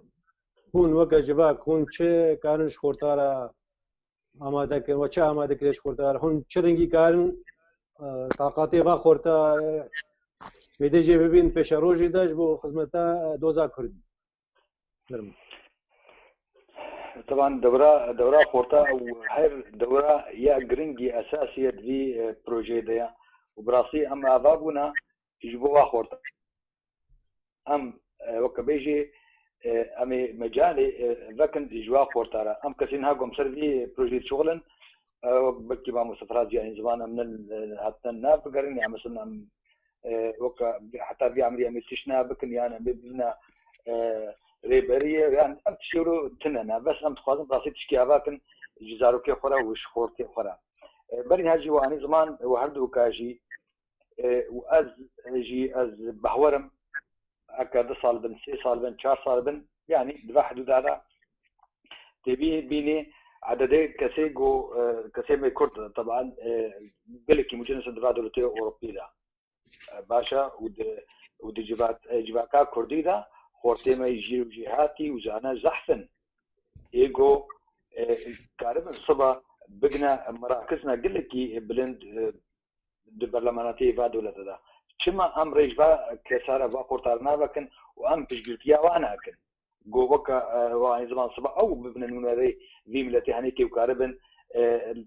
hûn weke civak hûn çi karin ji xortara amadekirin we çi amadekiriye ji xortara hûn çi rengî karin taqatê va xorta vêde jê bibîn pêşa rojê de ji bo xizmeta doza Kurdî طبعا دورة خورتا وهاي دورة يا جرينجي أساسية في بروجي ديا وبراسي أما أبابنا يجبوها خورتا أم وكبيجي أمي مجالي لكن يجوا خورتا أم كسينها قم سرفي بروجي شغلا بكي ما مسافرات يعني زمان من حتى الناف قرني يعني مثلا وك حتى في عملية مستشنا بكن يعني ببنا ريبريه يعني ام تشيرو تننا بس ام تخوازم راسي تشكي اباكن جزارو كي خورا وش خورتي خورا بري هاجي واني زمان وهردو كاجي واز جي از بحورم هكا صال بن سي صال بن 4 صال بن يعني دفع حدود هذا تبي بيني عددي كسي مي كرد طبعا قال لك مجنس دفع دولتي اوروبيه باشا ود جواكا كردي دا خورتي ما يجي وجهاتي وزانا زحفن ايجو كارب الصبا بقنا مراكزنا قلكي بلند برلماناتي با دولة دا چما ام ريجبا كسارة با قرطارنا بكن وام بشقلتيا وانا كن قوبكا واني زمان صبا او ببن نوناري في ملتي هنيكي وكاربن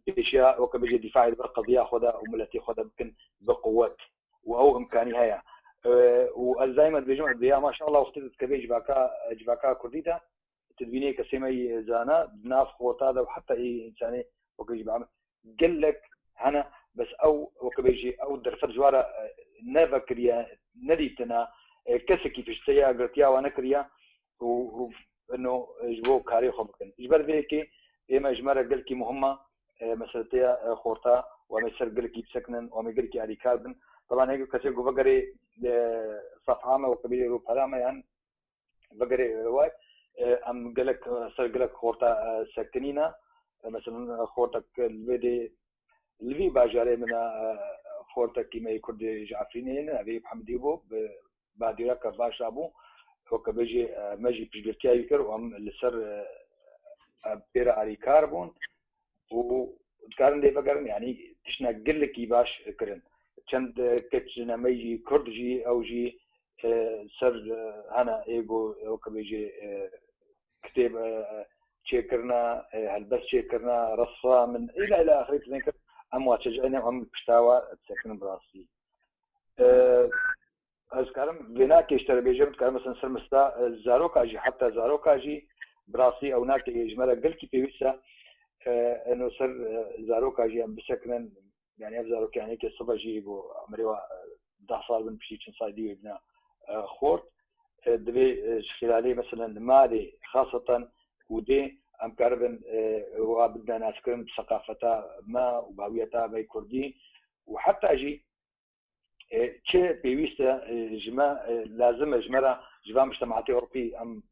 الاشياء وكبجي دفاعي بالقضية خدا وملتي خدا بكن بقوات او امكاني هيا والزايمة بجمع الضياء ما شاء الله واختلت كبير جباكا كرديتا تدبيني كسيمي زانا بناف خوطادا وحتى اي انساني وكبير بعمل قال لك هنا بس او وكبيجي او درفت جوارا نافا كريا نديتنا كسكي في الشتيا قلتيا وانا كريا وانه جبو كاري خمكن اجبر بيكي اما اجمارا قلكي مهمة مسألتيا خورتا ومسر قلكي بسكنن ومقلكي اري كاربن طبعا هيك كسي جو بقري صفعامة وكبير وبرامة يعني بقري رواي ام قلك سر قلك خورتا سكنينا مثلا خورتك البيدي الفي باجاري من خورتك كيما يكرد جعفرينين ابي محمد يبو بعد ركب باش ابو وكبيجي ماجي بجلتيا يكر وام السر بيرا اري كاربون وكارن دي بقرن يعني تشنا قلك باش كرن چند كتشنا ميجي كردجي او جي سر هنا ايجو وكبيجي كتاب تشيكرنا هالبس تشيكرنا رصفة من الى اخره ذكر اموات شجعنا وام بشتاوى تسكن براسي اذكرم بناك يشتري بيجم كان مثلا سر مستا زاروكاجي حتى زاروكاجي براسي او ناك يجمل قلتي بيوسا انه سر زاروكاجي ام بسكنن يعني افزارك يعني كالصبا جيبو عمريوا 10 صار من بشيتشن صايدي ابنا خورت دبي خلالي مثلا مالي خاصة ودي ام كاربن وبدنا ناسكرن بثقافتها ما وبهويتها باي كردي وحتى اجي تشي بيويستا جما لازم جمرة جوا مجتمعات اوروبي ام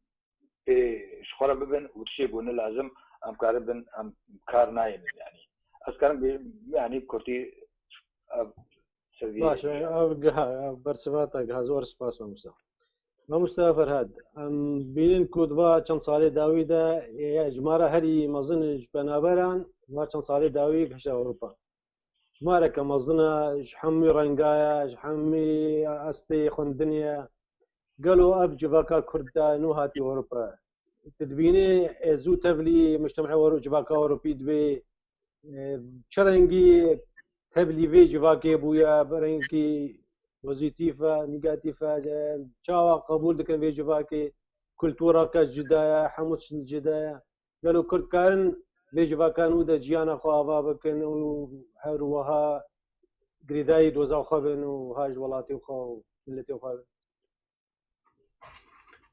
شخورة ببن وتشي بون لازم ام كاربن ام كارناين يعني اسكرن يعني كردي باشا برسفاتك هزور سباس ماموستا فرهاد بینن کودوا چند سالی داویدا جماره هری مزن بنابران ما چند سالی داوی بهش اوروبا جماره كمزنا جحمي رنگايا جحمي استي خندنيا قالوا اب جباكا كردا نو هاتي اوروبا تدبيني زو تبلي مجتمع جباكا اوروبي دبي شرنگي تبلي في جباكي بويا برنگي بوزيتيفا نيجاتيفا شاوا قبول دكن في جباكي كولتورا كجدايا حموتش جدايا قالوا كرد كارن في جباكان ودا جيانا خوابا بكن وحروها قريداي دوزا وخبن وهاج ولاتي وخو ملتي وخبن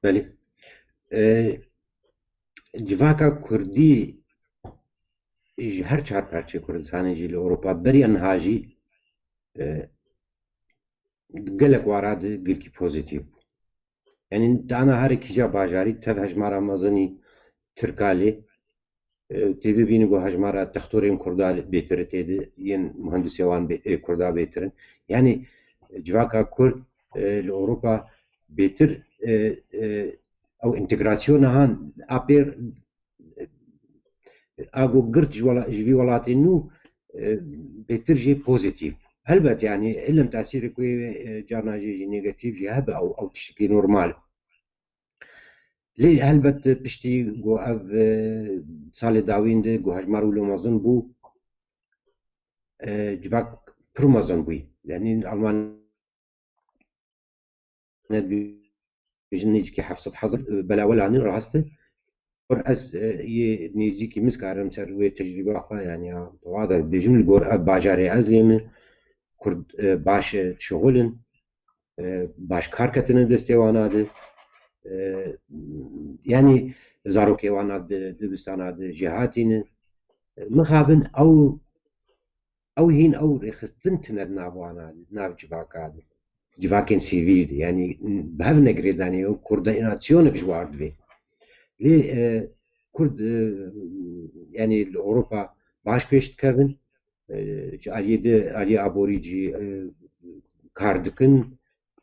بله جواكا كردي هر چهار پرچه کردستانی جی لأوروپا بری انهاجی گلک وارد گلکی پوزیتیو يعني دانا هاري كيجا باجاري تف هجمارا مزني تركالي تبي بيني جو هجمارا تختورين كردال بيتر تيد ين مهندس يوان كردا بيترن يعني جواكا كرد لأوروبا بيتر او انتجراسيون هان ابير اگو قرت جوی ولات انه بيتر جي بوزيتيف هلبت يعني علم تاثير كوي جارنا جي نيجاتيف جي هبه او تشكي نورمال ليه هلبت بشتي جو اف صالي داوين دي جو هجمارو لو مازن بو جباك برو مازن بوي لان الالمان بيجنيج كي حفصة حظر بلا ولا عن راسته از نيجيكي مسكارم سروي تجربة أخرى يعني واضح بيجون الجور باجاري أزيم كرد باش شغلن باش كاركتن دستيواناد يعني زاروكي واناد دبستاناد جهاتين مخابن أو هين أو رخصتن تند نابواناد ناب جباكاد جباكين سيفيل يعني بهذا نقريداني وكرديناسيون بجوارد في لي كرد يعني أوروبا باش بيش تكرن علي أبوريجي کار دکن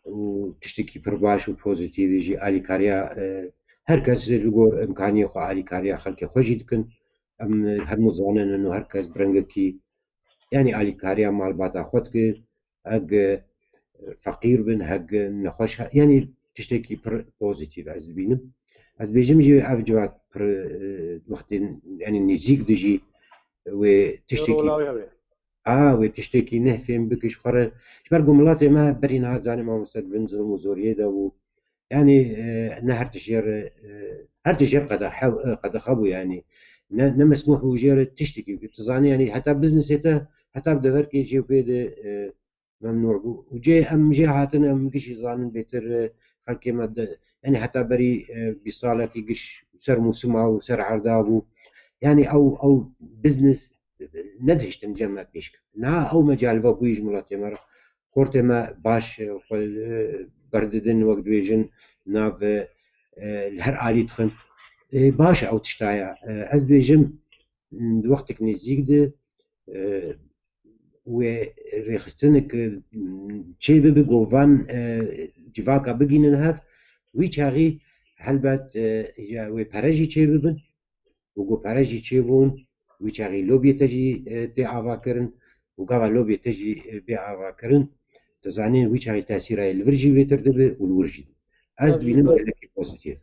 و تشتێکی پڕ باش و پۆزیتیڤژی ئالیکاریا هەر کەس لەگۆر ئەمکانی خۆ ئالیکاریا خەڵکی خۆشی دکن ئەم هەموو زانن و هەر کەس برنگەکی ینی ئالیکاریا ماڵباتا خۆت کرد هەگ فەقیر بن هەگ نەخۆش ینی تشتێکی پڕ پۆزیتیڤ ئەس بینم ئەس بێژم ژێ ئەف جوات پڕ وەختی ینی نزیک دژی وێ تشتێکی وێ تشتێکی نەفێم بکەش خۆرە بەر گومڵات ئێمە بەری نازانێ مامۆستا بنزم و زۆریەدا بوو ینی نە هەر تژێر قەدەخە بوو ینی نەمەسموح بوو ژێرە تشتێکی تزانانی ینی هەتا بزنسێتە هەتا دەڤەرکێ جێ پێدە مەمنوع بوو و جێ ئەم ژێ هاتن ئەم گشتی زانن بێتر خەڵکێمە ینی هەتا بەری 20 ساڵێکی گشت سەر موسما و سەر عەردا بوو ینی ئەو بزنس نەدەهشتن جەمە پێشکە نا ئەو مەجالبە بوویش وڵات ئێمە خۆرتێمە باش بەردەدن وەک دوێژن ناو هەر ئالی تخن باشە ئەو تشتایە ئەس دوێژم وەختێک نزیک دە وێ ڕێخستنێک چێ ببە گۆڤان جیڤاکە بگینن هەف وی چاغی هەلبەت وێ پەرەژی چێ ببن و گۆ پەرەژی چێ بوون وی چاغی لۆبیێتەژی تێ ئاواکردن و گاوا لۆبیێتەژی بێ ئاواکردن دەزانێن وی چاغی تاسیرای لڤرژی وێتر دەبێ و لورژی ئەس بینم گەلێکی پۆزیتیڤ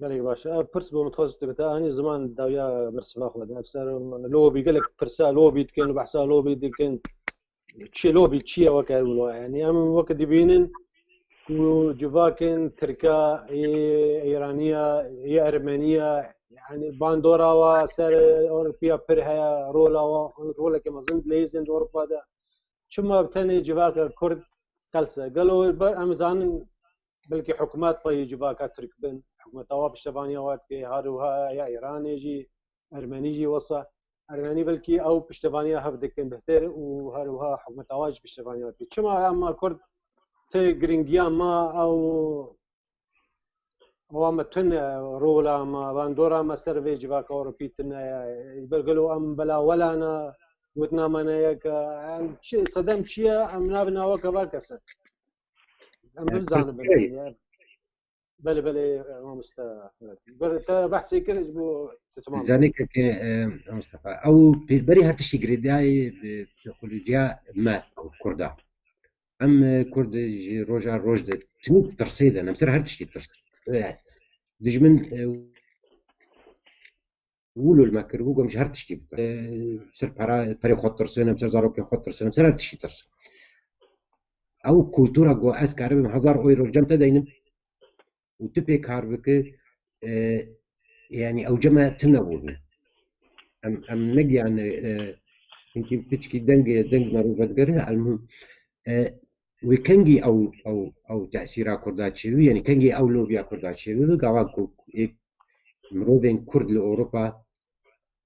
بەڵێ باشە پرس بۆ متخۆز دەبێت ئانی زمان داویا بەرسفا خۆدا ئەفسەر لۆبی گەلێک پرسا لۆبی دکەن و بەحسا لۆبی دکەن چی لۆبی چییە وەکارون ینی ئەم وەکە دەبینن و جوواکن ترکا ئێرانیە یە ئەرمەنیە يعني باندوراوا سر أوروبيا برها رولا رولا كما زند ليزند أوروبا دا شما بتاني جواك كرد قلسة قالوا أمزان بلكي حكومات طي جواك ترك بن حكومة تواب الشبانية وات كي هاروها يا إيراني جي أرمني جي وصا أرمني بلكي أو بشتبانية هفدكن بهتر وهاروها حكومة تواج بشتبانية وات كي شما أما كرد تي جرينجيان ما أو وام تن رولا ما باندورا ما سرفي جواك أوروبيتنا يبرقلوا أم بلا ولا أنا وتنا منا يك صدام شيء أم نابنا وكبا كسر أم بزان بلي ما مستوى بحثي كرج بو تمام زانك مصطفى أو بري هرتشي قريداي بخليجيا ما أو كردا أم كرد روجا روجد تموت ترصيدا أنا مسر هرتشي ترصيد دجمن ولو المكر هو مش هرتشتي سر برا خاطر سنه سر زارو كي خاطر سنه سر هرتشتي ترس او كولتورا جو اسكار ب 1000 اورو جمت داينم وتبي كاربك يعني او جمع تنبول ام نجي يعني يمكن بتشكي دنج مارو بدغرها المهم وكنجي او تاثيرا كرداتشي يعني كنجي او لوبيا كرداتشي وقاواكو مروبين كرد لاوروبا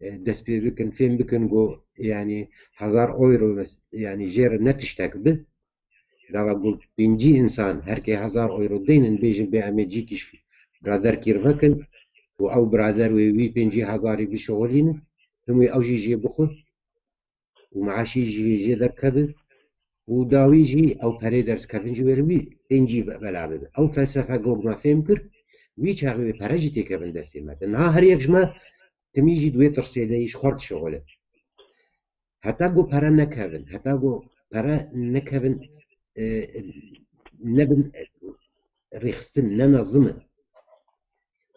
دسبي بكن فين بكن جو يعني 1000 اورو بس يعني جير نتشتاك به قاواكو بينجي انسان هركي 1000 اورو دين بيجي بامجي كشفي برادر كيرفكن او برادر وي بينجي 1000 بشغلين هم او جي بخو ومعاشي جي دركبه وداويجي او بريدر كافنجي ويرمي بينجي بلعبه او فلسفه جوج ما فهمكر ويش هاغي برجي تكبن دستي مثلا ها هر يكجما تميجي دوي ترسيدايش خرط شغله حتى جو برا نكفن حتى جو برا نكفن نبن ريخستن ننظمه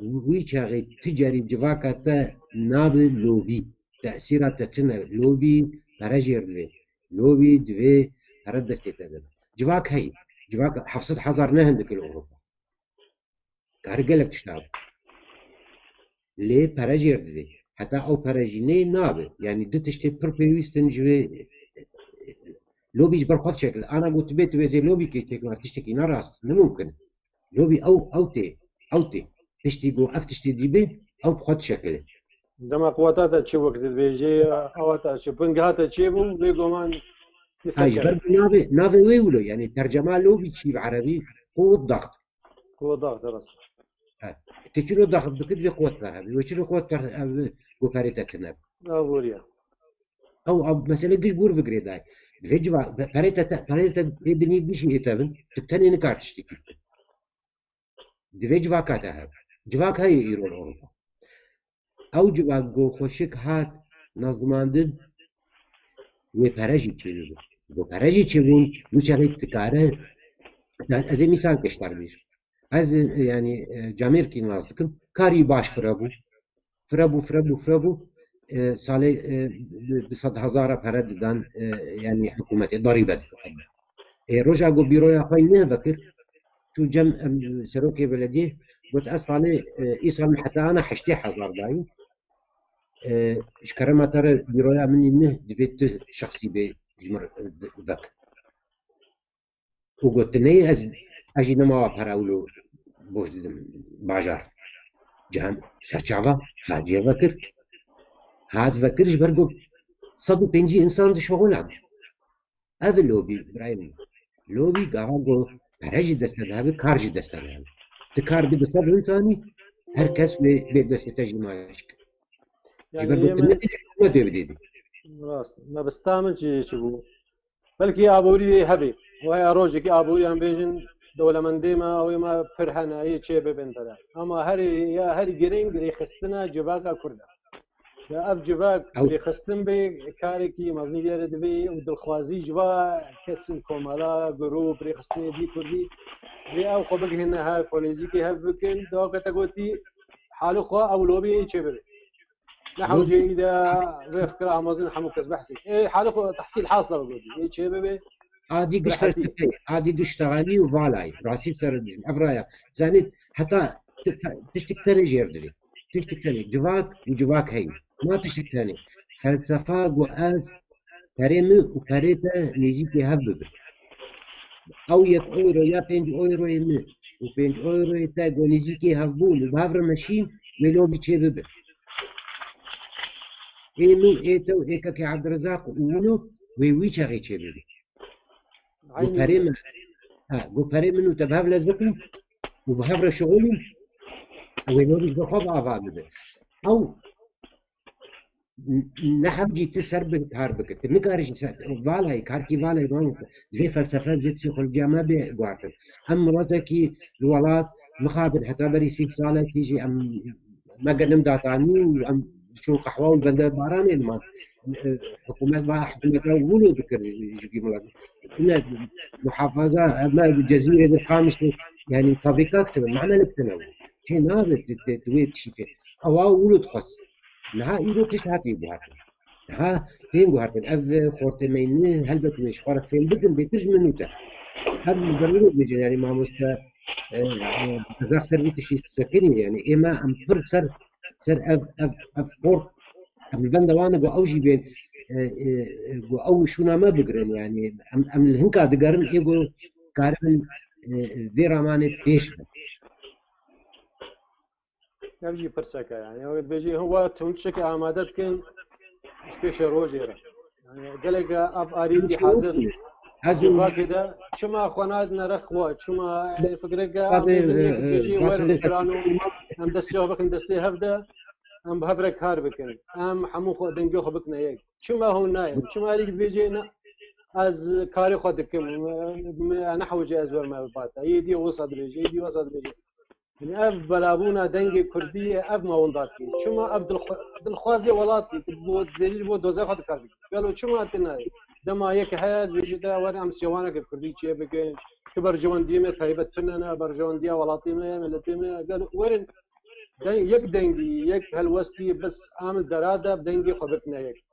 ويش هاغي تجاري جواكاتا نابل لوبي تأثيرات تتنا لوبي برجي رلي لوبي دوي هرد دستيتا جواك هاي جواك حفصت حزار نهندك الأوروبا كارجلك تشتغل ليه براجير دي حتى أو براجيني نابه يعني دتشتي بربيوستن جوي لوبيش برخوت شكل أنا قلت بيت وزي لوبي كي تشتكي نراس ممكن لوبي أو تي تشتي جو أفتشتي دي بي أو بخوت شكل دما قواتها تشي وقت بيجي أواتا شو بنجهاتا تشيبو ليقو مان هاي نافي ويولو يعني ترجمة لوبي شي بعربي قوة ضغط درس تشيلو ضغط بكل قوة ذهبي وتشيلو قوة قواريتا تناب أوريا أو مثلا قش بور بقريداي في جوا بريتا الدنيا بشي يتابن تبتني نكارتشتكي في جوا كاتها جواك هاي يرون أوروبا أو جواك جو خوشك هات نظماندن وبرجي تشيلون وبرجي تشيلون وشغلت تكاره از مثال کشتار بیش از يعني جامير كي نازكم كاري باش فرابو سالي بصد هزار فرد دان يعني حكومة ضريبة تقدم رجع جو بيرو يا خوي نه فكر شو جم سروكي بلديه قلت أصالي إيصال حتى أنا حشتي هزار داي إشكرا ما ترى بيرو يا مني نه دفيت شخصي بجمر ذاك وقلت لي أجي نما براولو بوش دم باجار جهان سرچاوا حاجي فكر هاد فكرش برجو صدو بينجي إنسان شغلان أبي لوبي برايم لوبي قاعدو برجي دستهذا كارجي دستهذا تكار بدست إنساني هر كس بدست تجمعك يعني ما تبدي راست ما بستعمل شو بلكي أبوري هبي وهي أروجك أبوري هم بيجن دولة من ديما أو ما فرحنا أي شيء ببندرة أما هري جرين جري خستنا جباك كردا يا أب جباك جري خستن بي كاركي مزني يرد بي ودلخوازي جبا كسن كومالا جروب ري خستني دي كردي ري أو خبك هنا هاي فوليزيكي هبكن دوك تقولي حالو خوا أو لوبي أي شيء ببي نحو جي إذا زي فكرة أمازون حمو كسب حسي إيه حالو تحصيل حاصلة بقولي أي شيء ببي عادي قشتغاني وفالاي راسي تردج أفرايا زانيت حتى تشتكتني جيردري تشتكتني جواك هي ما تشتكتني فلسفة وأز كريمة وكريتا نيجيكي هبب أو €1 يا €5 يمي و€5 يتاق ونيجيكي هبول وبهافر ماشين ملو بيتشي بب إينو إيتو إيكا كي عبد الرزاق وولو ويويشا غيتشي بب قفري منو تبهف لازقي وبهف شغلي وينوريش بخوض عفاد أو نحب جي تسرب هاربك تنكارش فالهاي كاركي فالهاي بانو زي فلسفات زي سيكولوجيا ما بيقعتن أم مراتكي الولاد مخابر حتى بري 6 سالة كيجي أم ما قدم داتاني وأم شو قحوة والبندر باراني ما حكومات ما حكومات ولو ذكر يجي ملاك هنا محافظة ما الجزيرة الخامس يعني فابريكات معنى التنوع شيء نابت تويت شيء أو ولو تخص نها يرو تشهاتي بوهاتن نها تين بوهاتن أذ خورتمين هل بتمش خارق فين بدن بيتج منوته هل الجميل بيجي يعني ما مستا تزاخ سربيت شيء سكني يعني إما أم فرد سر أف خور أم البند وانا جو أوجي بين جو أو شونا ما بقرن يعني أم الهنكا دقارن إيجو كارن ذي رامانة بيش يجي برسكة يعني وقت بيجي هو تونشك عمادات كن سبيش روجيرة يعني قالك أب أريد حاضر جوا كده شما خناد نرخوات شما فكرك بيجي وين كرانو أم دستيه بكن دستيه هفدا أم بهبرك هاربكن أم حمو خو دنجو خبكنا يك شما هو نايم شما ريك بيجينا از كاري خدكم نحو جاز ما باتا يدي وسط بيجي يدي وسط بيجي يعني أب بلابونا دنجي كردية أب ما ونداتي شما أب دلخوازي ولاتي بود زيج بود دوزة خد كاربي قالوا شما تناي دما يك حياة بيجي دا وانا أم سيوانا كردي شيء بكين كبر جوان ديمة تايبت تننا برجوان ديا ولاتي ما ملتي ما قالوا ورن يك دنجي يك هالوستي بس عامل درادة بدنجي خبتنا يك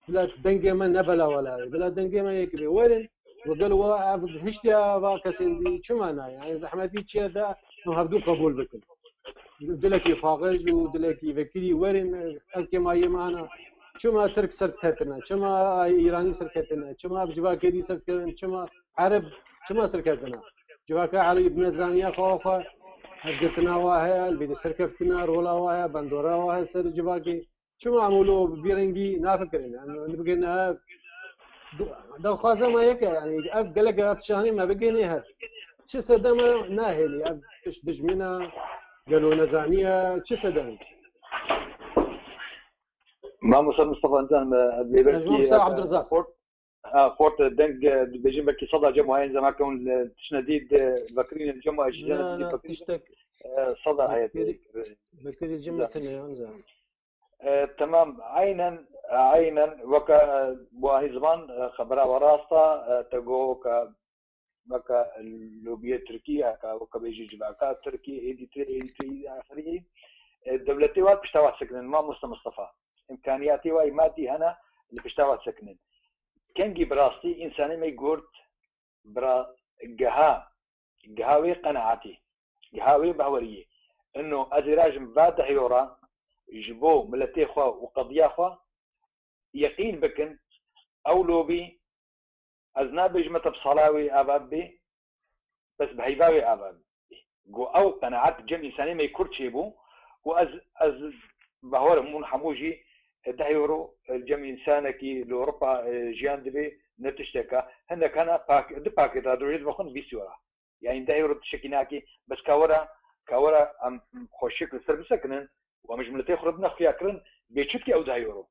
بلا دنجي ما نبلا ولا بلا دنجي ما يك ورن وقالوا هشتيا باكسين دي شما نا يعني زحمتي شيء ذا هبدو قبول بكن دلكي فاغج ودلكي فكري ورن الكما يمانا شما ترك سركتنا شما ايراني سركتنا شما بجبا كدي سركتنا شما عرب شما سركتنا جباك علي ابن زانية خوفا قلتنا واهي البيت سركفتنا رولا واهي بندورا واهي سر جباكي شما عملوا بيرنجي نافكرين يعني نبقينا دو خازه ما يك يعني أب قلق أب شهني ما بقيني هاد شو سدما ناهلي أب إيش دجمنا قالوا نزانية شو سدما ما مصطفى إنسان مصطفى عبد الرزاق فورت دنج بيجي بكي صدى جمو هاي زمان كون تشنديد بكرين الجمو لا اجي لا بكرين تشتك صدى هاي بكري جمة تنيان تمام عينا وكا بواهي زمان خبرها وراستا تقو وكا اللوبية تركيا وكا بيجي جباكا تركي ايدي تري اخرين دولتي وات بشتاوات سكنن ما مصطفى امكانياتي واي مادي هنا اللي بشتاوات سكنن كنجي براستي انساني ما يقول برا قهاوي قناعتي قهاوي باوريه انه ازراج مبادح يورا جبو ملتي خوا وقضيا خوا يقين بكن او لوبي ازناب جمت بصلاوي ابابي بس بهيباوي ابابي جو او قناعات جم انساني ما يكون شيبو واز بهور مون حموجي ده يورو الجم انسانكي لاوروبا جيان دبي نتشتكى هنا كان باك دباك تدريد بخون بيسورا يعني ده يورو تشكيناكي بس كاورا ام خوشك سر بسكنن ومش ملتي خربنا خياكرن بيشتكي او ده يورو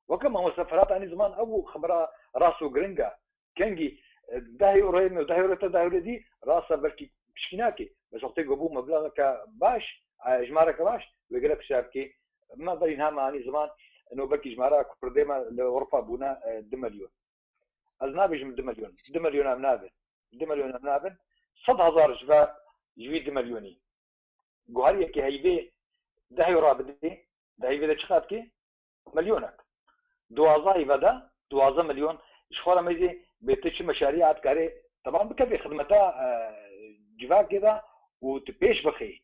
وكما مسافرات عن زمان او خبره راسو جرينجا كنجي ده يورو ده يورو دي راسه بركي بشكيناكي بس وقت يجيبوا مبلغ كباش جمارة كباش ويقول لك شابكي ما ضرين هم عن زمان انه بركي جمارة كبرديما لاوروبا بونا 2 مليون ازنابي جم 2 مليون امنابن 100,000 جوي 2 مليوني قهريه كي هيبه ده يورو بدي ده هيبه تشخات كي مليونك دوازا 12 مليون شخوره ميزي بيتش مشاريع كاري طبعا بكفي خدمتها جفا كده وتبيش بخي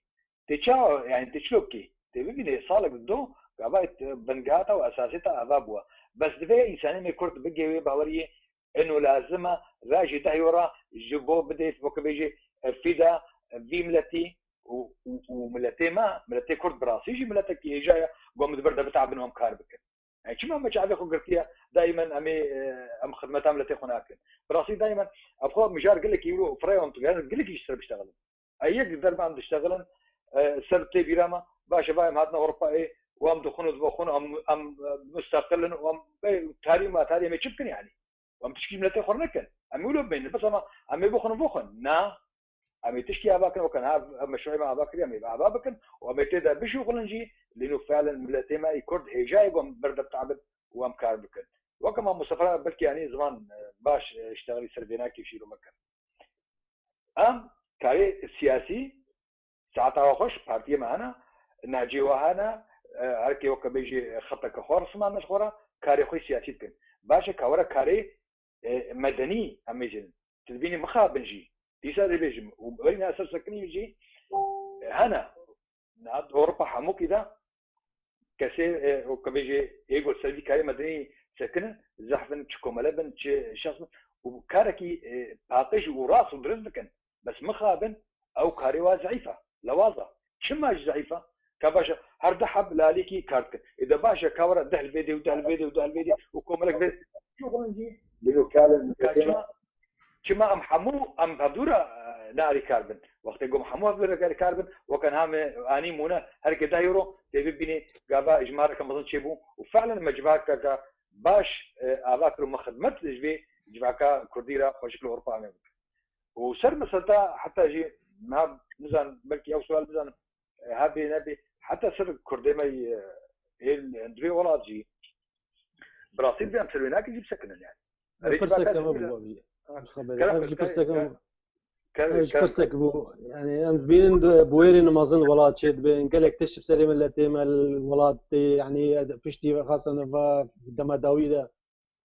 تشاو يعني تشلوكي تبيني صالك دو قبايت بنجاتا واساسيتها ابابوا بس دفي انسان ما يكرت بيجي باوريه انه لازمه راجي دايورا جبو بديت بوكبيجي فيدا في ملتي وملتي ما ملتي كرد براسي يجي ملتك جايه قوم برده بتعب منهم كاربك يعني شو ما شعبي خو قلتيها دائما ام خدمتها ملتي هناك براسي دائما ابخو مجار قال لك يقولوا فريون قال لك يشتغل بيشتغل ايك درب عم تشتغلن سرتي بيراما باشا بايم هاتنا اوروبا ايه وام دخون ام مستقلن وام تاري ما تشبكن يعني وام تشكي ملتي خورنكن ام يقولوا بين بس ام بخن نا ام تشكي اباكن وكان ها مشروع مع اباكن ام اباكن وام تدا بشغلنجي لانه فعلا ملتي ما يكرد هجاي وام برد تعبد وام كاربكن وكما مسافرات بلكي يعني زمان باش اشتغل سرديناكي يشيلوا مكان ام كاري سياسي ساعتها خوش بارتي معنا ناجي وهانا هركي وكا بيجي خطك خور سما مشخوره كاري خوي سياسي كن باشا كورا كاري مدني اميجن تلبيني مخابنجي ديسا دي بيجم وبرينا اساس سكني يجي هنا ناد اوروبا حمو كده كسي وكا بيجي يقول سلبي كاري مدني سكن زحفن تشكوملبن شخص وكاركي باقيش وراس ودرزبكن بس مخابن او كاري ضعيفه لوازه شما ضعيفه كباشا هرد حب لاليكي كارت اذا باشا كورا ده الفيديو وكوملك بيت شو غنجي لانه كان كما ام حمو ام بدوره ناري كاربن وقت يقوم حمو بدوره كاربن وكان هم اني مونا هركي دايرو تبيني غابا اجمار كم بظن شيبو وفعلا مجباك باش اذاكر مخدمت جبي جباكا كرديرا خوشك اوروبا امام وسر مسلتا حتى جي ما مزان بلكي او سؤال مزان هابي نبي حتى سر كردمي اندري ولاجي براسيل بيام سلويناك يجيب سكن يعني كرسك بو يعني بين بويرين مازن ولاد شد بين قال لك تشب سليم التي الولاد يعني فيشتي خاصه دمداوي ده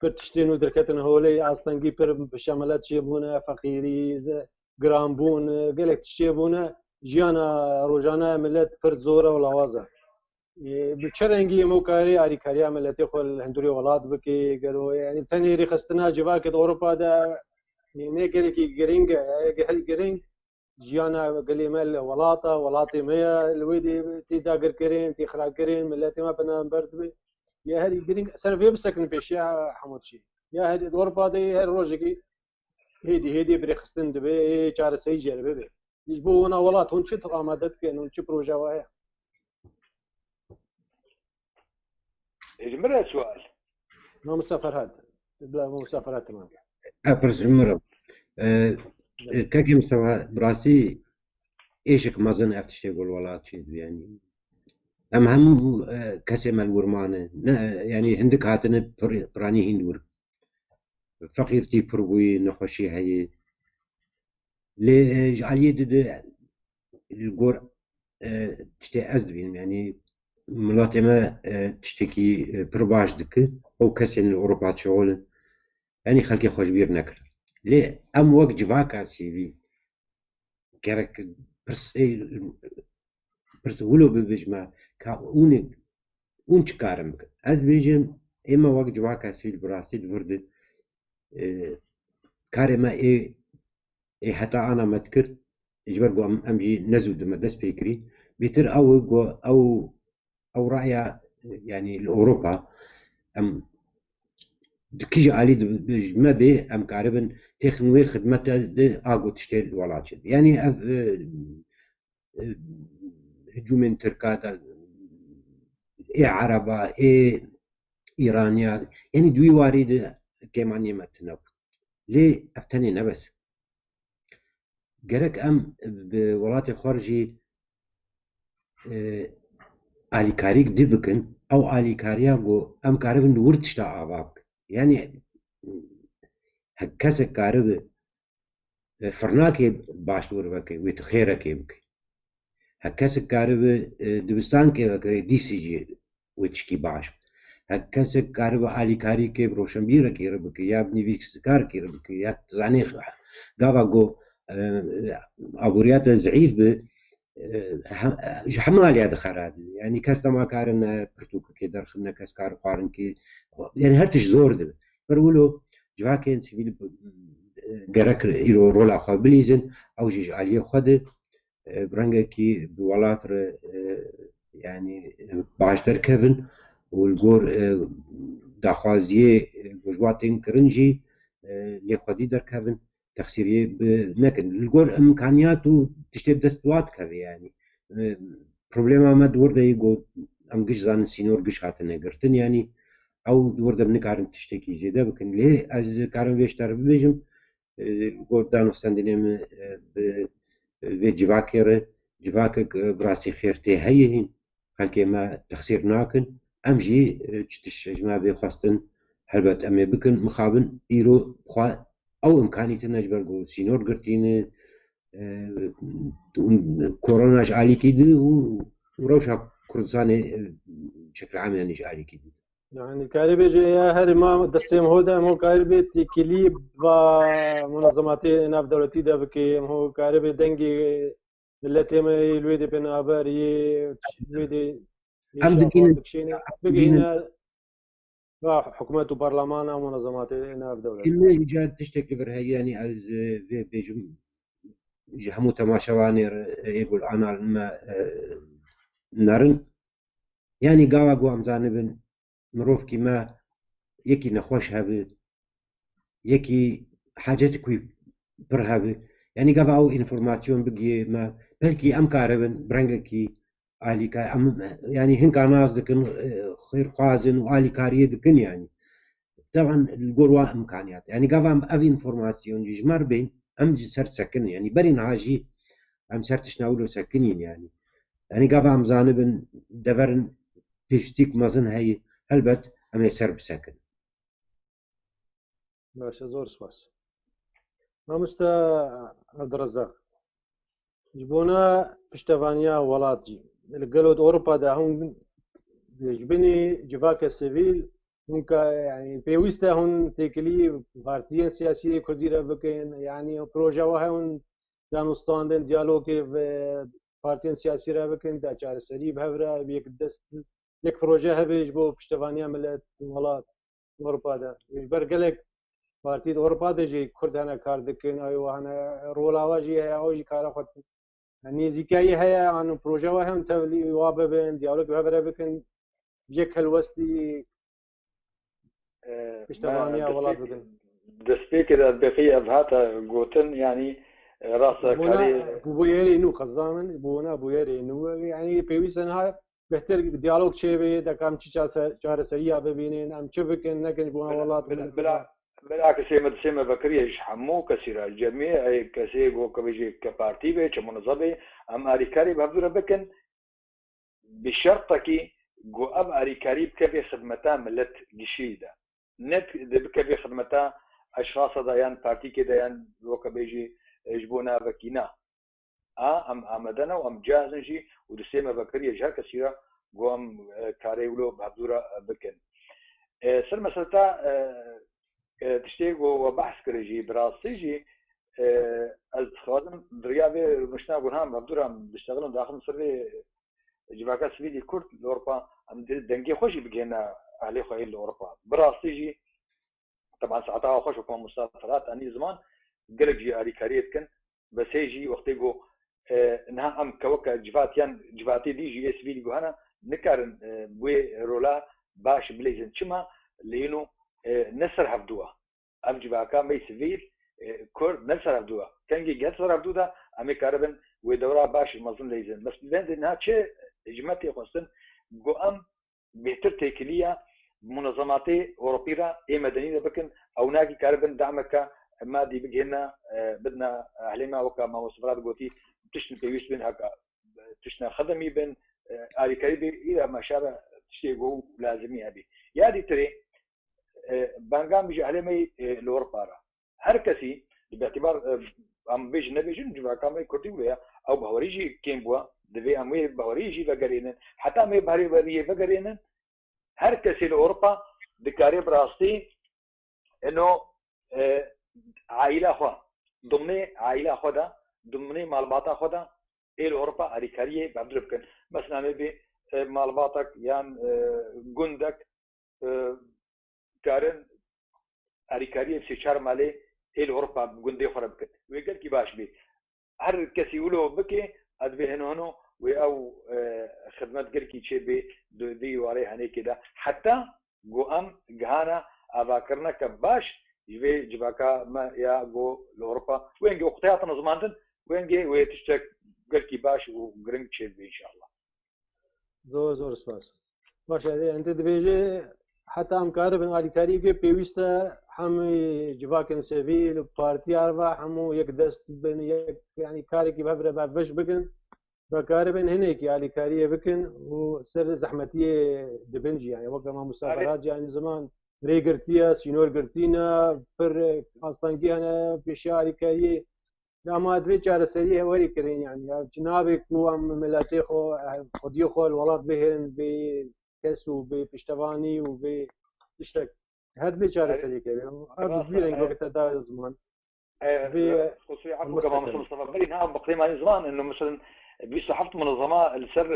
فرتشتين ودركتن هولي اصلا جيبر بشمالات شيبونا فقيري جرامبون قال لك تشيبونا جيانا روجانا ملت فرد زوره ولا وازا بتشرنجي موكاري اري كاريا ملتي خل هندوري ولاد بكي قالوا يعني ثاني رخصتنا جواك اوروبا ده يعني قال لك جرينج جيانا قال مال ولاطي ميا الويدي تي داقر كرين تي خرا كرين ملتي ما بنا برد يا هذه جرينج سنه بسكن بيش يا حمود شي يا هذه اوروبا دي روجكي هيدي برخصتن دبي چار سي جير بي يجبونا ولات هون شت قامدت كان هون بروجا وهي يجمر سؤال ما مسافر هذا بلا مسافرات تمام. أبرز المرة كاكي مستوى براسي إيشك مازن أفتش تقول ولا شيء يعني هم كسم الورمانة يعني عندك هاتنا براني هندور فقير تي بروي نخشي هاي لجعلي دد الجور تشتي أزدبين يعني ملاطمة تشتكي برباش دك أو كسين الأوروبا شغل يعني خلقي خوش بير نكر ليه أم وقت جواكا سيبي كرك برس ولو ببجما كا اون چکارم بکن از بیجم اما وقت جواکا سیل براستی ورد کار ما ای حتی انا متکر اجبر قو امجي نزود ما دس بيكري بيتر او رأي يعني الأوروبا ام كيجي علي بجما به ام كاربن تخنوي خدمته ده اقو تشتيل ولاتشد يعني هجومين تركاتا اي عربة اي ايرانيا يعني دوي وارد كمان يمتنب ليه افتني نبس جرك ام بولاتي خارجي آلی کاریک دی بکن او آلی کاریا گو ام کاربن ورد شتا آباب يعني هكذا كارب فرناكي باشتور بكي ويتخيركي بكي هكذا كارب دبستان كي بكي دي سي جي ويتشكي باش هكذا كارب آلی كاري كي بروشنبيرا كي ربكي يا ابني فيكس كار كي ربكي يا تزاني قابا جو أبوريات زعيف ب حمال يا دخرات يعني كاس ما كارن برتوك كي درخنا كاس كار قارن كي يعني هرتش زور ده برولو جواكين سيفيل جرك يرو رولا خابليزن او جيج عليه خد برنجا كي بولاتر يعني باشتر كيفن والجور داخوازيه جواتين كرنجي لي خدي در كيفن تخسيري بنكن الجور امكانياته تشتي دستوات كذي يعني بروبليما ما دور ده يقول ام قش زان سينور قش هاتنا قرتن يعني او دور ده بنك عارم تشتكي زيادة بكن ليه از كارم بيشتر بيجم الجور دانو ستاندينيم في جواكك براسي خيرتي هيهين خلكي ما تخسير ناكن امجي تشتش جما بيخواستن هلبت امي بكن مخابن ايرو خوا او امكانية نجبر قو سينور قرتين كوروناش عالي كده وروشها كردستاني بشكل عام يعني عالي كده يعني كاربي جاي هذا ما دستم هودا مو كاربي تكليب ومنظمات ناف دولتي ده بكي هو كاربي دنجي التي ما الويد بين اباري الويد ام دقينا بقينا حكومة وبرلمان ومنظمات ناف دولتي إما إيجاد تشتكي برهاي يعني از بيجم همو تماشواني يقول أنا ما نرن يعني قاوا قوام زانبن مروف كما يكي نخوش هبه يكي حاجات كوي برهبه يعني قاوا أو إنفورماتيون بقي ما بلكي أم كاربن برنجكي آلي كا يعني هن كاناز دكن خير قازن وآلي كاريه دكن يعني طبعا القروة إمكانيات يعني قاوا أف إنفورماتيون يجمر بين أم سرت سكن يعني برين عاجي أم سرتش ناولو سكنين يعني قاوا أم زانبن دفرن تشتيك مازن هاي هلبت أم يسر بسكن ماشي زور سواس ما مستا عبد الرزاق جبونا بشتفانيا ولاتجي القلود أوروبا دا هم يجبني جفاك السيفيل هناك يعني بيوستا هون تكلي بارتيين سياسية كرديرة بكين يعني بروجة وهون دانوستاندن ديالوجي في بارتيين سياسية بكين دا جار سريب هفرا بيك دست يك بروجة هبيج بو بشتفانيا ملت ولات أوروبا دا يجبر قلق بارتي أوروبا دا جي كرد هنا كار دكين أيوة هنا رولا واجي هي أوجي كارا خد يعني زكاية هي عن بروجة وهم تولي وابا بين ديالوج هفرا بكين يك هالوستي بشتفانيا ولات بكين دسبيك البقية بهاتا قوتن يعني راسا كاري بونا بويري إنه قصدامن بونا بويري إنه يعني بيويسن هاي بهتر دیالوگ چه بی دکام چی چاره سریع ببینین ام چه بکن نکن بونا والله بالعكس سيما بكريش حمو كسيرة الجميع كسي جو كبيجي كبارتي بي كمنظمة ام اريكاري بهذول بكن بشرطك جو اب اريكاري بكبي خدمتها ملت جشيدة نت بكبي خدمتها اشخاص دايان بارتي كدايان وكبيجي يجبونا بكينا ام امدنا وام جاهزنجي ودسيما بكريش هر كسيرة جو ام كاري ولو بهذول بكن سر مسألة تشتيق وبحث كريجي براستيجي الخادم دريابي مشنا قولهم مبدورهم بيشتغلون داخل مصر جباكات سويدي كرد لأوروبا ام دنجي خوشي بقينا اهلي خويل لأوروبا براستيجي طبعا ساعتها خوش وكمان مسافرات اني زمان قلق جي اري كاريت كن بس يجي وقت يقو انها ام كوكا جباتيان جباتي دي جي اس في هنا نكارن بوي رولا باش بليزن شما لينو نسر هفدوها ام جباكا مي سيفيل كورد نسر هفدوها كان جي نسر هفدوها امي كاربن ودورا باش مظن ليزن بس بند انها تشي جماتي خصن جو ام بهتر تيكليه منظماتي اوروبيه اي مدنيه بكن او ناقي كاربن دعمك مادي بقينا بدنا اهلنا وكا ما وصفرات قوتي تشن بيوش بين هكا تشنا خدمي بين اري كاريبي الى ما شابه تشتيقو لازمي ابي يادي تري بانغام بيجي علمي لوربارا هر كسي باعتبار ام بيج نبيجن جوا كامي كوتيويا او بهوريجي كيمبوا دبي امي بهوريجي بغرينن حتى امي بهري بهري بغرينن هر كسي لاوروبا دكاري براستي انه عائله خو ضمن عائله خدا ضمن مالباتا خدا الى اوروبا اريكاريه بعدربكن مثلا بي مالباتك يان جندك كارن اريكاريه في شهر مالي الى اوروبا جندي خرب كت ويقال كي باش بي هر كسي ولو بكي ادبي هنا او خدمات قركي شي بي دي وري هني كده حتى جو ام جهانا افاكرنا كباش يبي جباكا ما يا جو لاوروبا وين جو اختيات نظمانتن وين جي ويتشتك قركي باش وجرينج شي بي ان شاء الله زور سپاس باشه انت دبیجی حتی هم کار بن آلی کاری که پیوسته همه جواکن سویل پارتی آروا همو یک دست بین یک یعنی کاری که ببره بفش بکن و کار بن هنی که آلی کاری بکن و سر زحمتی دبنجی یعنی وقت ما مسافرات یعنی زمان ریگرتیا سینور گرتینا پر آستانگی هنه پیش آلی کاری ما ادري جار سريع وري كرين يعني جنابك هو ملاتي خو خديو خو الولاد بهن بكسو بشتواني وبشتك هاد بيجار سريع كرين ابو بيرن وقت دا زمان خصوصي عفوا كمان مصطفى بلي نعم بقيم عن زمان انه مثلا بيصحفت منظمه السر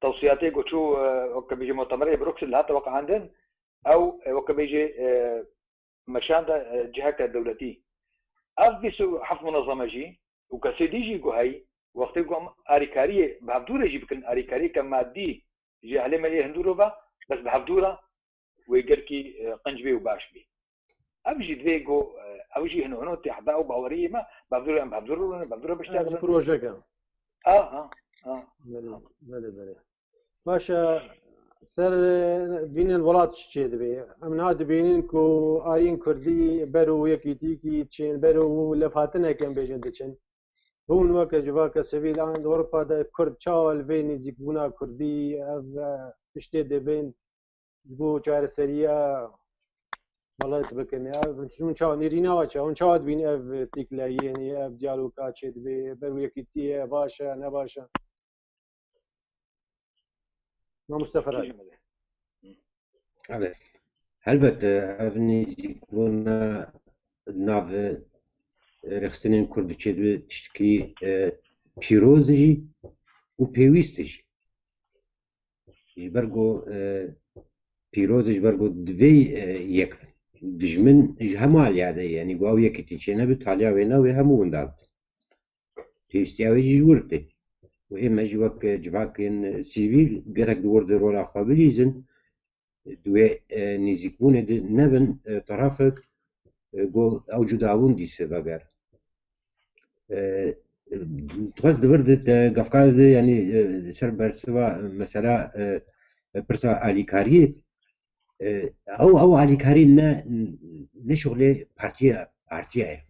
توصياتي قلتو وكبيجي مؤتمريه بروكسل هذا وقع عندن او وكبيجي مشان جهه دولتي أفضل حفظ منظمة جي وكسيدي جي جوهاي وقت يقوم أريكارية بحضورة جي بكن أريكارية كمادي جي عليه مليه هندوروبا بس بحضورة ويقركي قنجبي وباش بي أبجي دفيقو أبجي هنو تحباء وباورية ما بحضورة بشتغل بروجيكا بله باشا سر بینن ولات چه دبی امنا دبینن کو آین کردی برو یکی کی چین برو لفاتنه کم بیجن دچن هون وقت جواک سویل آن اروپا دا کرد چال بین زیکونا کردی اف تشته دبین بو چهار سریا والله تبکن یا چون چا نیرینا و چا اون چا دبین اف تیکلایی یعنی اف دیالوگا چه دبی برو یکی باشه نباشه ما مستفرد البته افنیزی کرونا ناو رخصتین کردچه دو تشکی پیروزی و پیوستجی جبرگو پیروزش برگو دوی یک دجمن جهمال يعني قاو يكتي شيء نبي طالع وينا وهم ونداب تيستياوي جورته وإما جواك جواكن سيفيل جرك دور رولا قابليزن دوي نزيكون نبن طرفك جو أو جداون دي سباقر تخص دبرد قفقاد يعني سر برسوا مثلا برسا آلیکاری او آلیکاری نه شغل پارتیه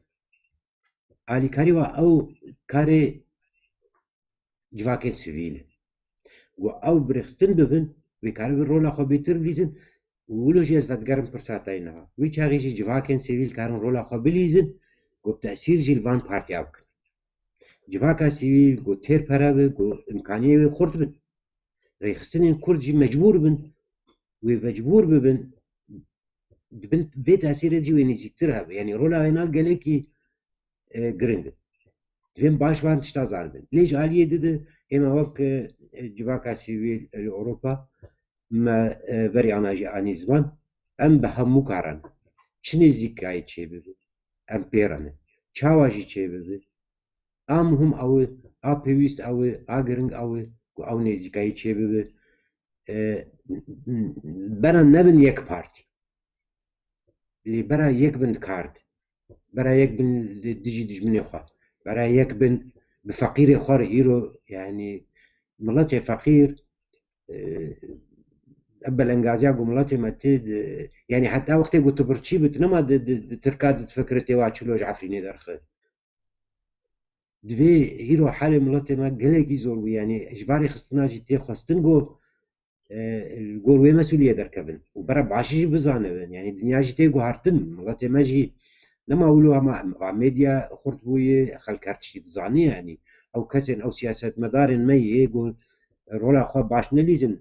آلیکاری و او کار جواکت سیویل و او برخستن ببن و کار بر رولا خو بیتر لیزن ولو جاز فتقرن برساتای نه وی چاقیش جواکت سیویل کارن رولا خو بلیزن و تأثیر جلوان پارتی آب جواکا سیویل و تیر پرابه و امکانیه خورد بن رخصتن كردجي مجبور بن ومجبور ببن دبن في تأثير جي وين يزكترها يعني رولا هنا قالكي جرينج دبن باش وان تشتازال بن ليش عالية دد اما وقت جواكا سيفيل اوروبا ما بري انا جي اني زمان ام بهمو كارن چني زيكاي چي ببن ام بيرانه چاواجي چي ببن ام هم او اپيويست او اگرنگ او نزيكاي چي ببن برا نبن یک پارتی لی برا یک بند کارد برا یک بند دجی دجمنی خواه برا یک بند بفقير خوار هيرو يعني ملاتي فقير أبل إنجازيا ملاتي ما تد يعني حتى وقت قلت برشي بتنما تركاد فكرتي وعشلوج عفريني درخه دوی هيرو حالي ملاتي ما قلقي زور يعني إجباري خستنا جيتي خستنجو الجور مسؤولية دركبن وبرا بعشي بزانبن يعني الدنيا جيتي جوهرتن ملاتي ماجي لما أقولوها مع ميديا خرطوية خلكارتشي تزاني يعني أو كسن أو سياسة مدار ما يقول رولا خو باش نليزن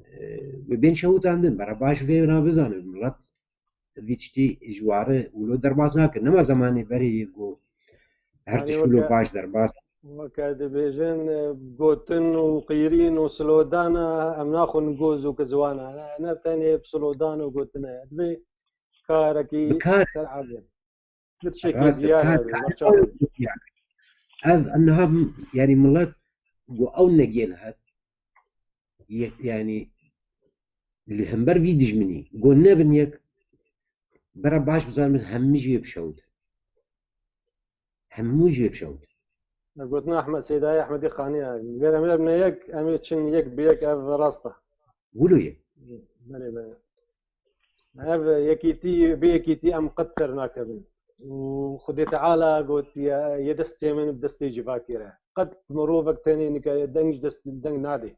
بين شهوت عندن برا باش فينا بزانبن ملات فيتشتي جواره ولو درباس ناكن نما زماني بري يقول هرتش ولو باش درباس وكاد بيجن قوتن وقيرين وسلودانا ام ناخذ نجوز وكزوانا انا ثاني بسلودان وقوتنا دبي كاركي سرعه بتشكي زياده هذا انها يعني ملات او نجينها يعني اللي همبر في دجمني قلنا بنيك برا باش بزار من همجي بشود هموجي بشود قلتنا احمد سيداي احمد خانيه قال امير بنيك امير تشن يك بيك اف راسته ولويه مالي اف يكيتي بيكيتي ام قد سرناك بن وخدي تعالى قلت يا يدستي من بدستي جفاكيره قد مروفك تاني انك دنج دست دنج نادي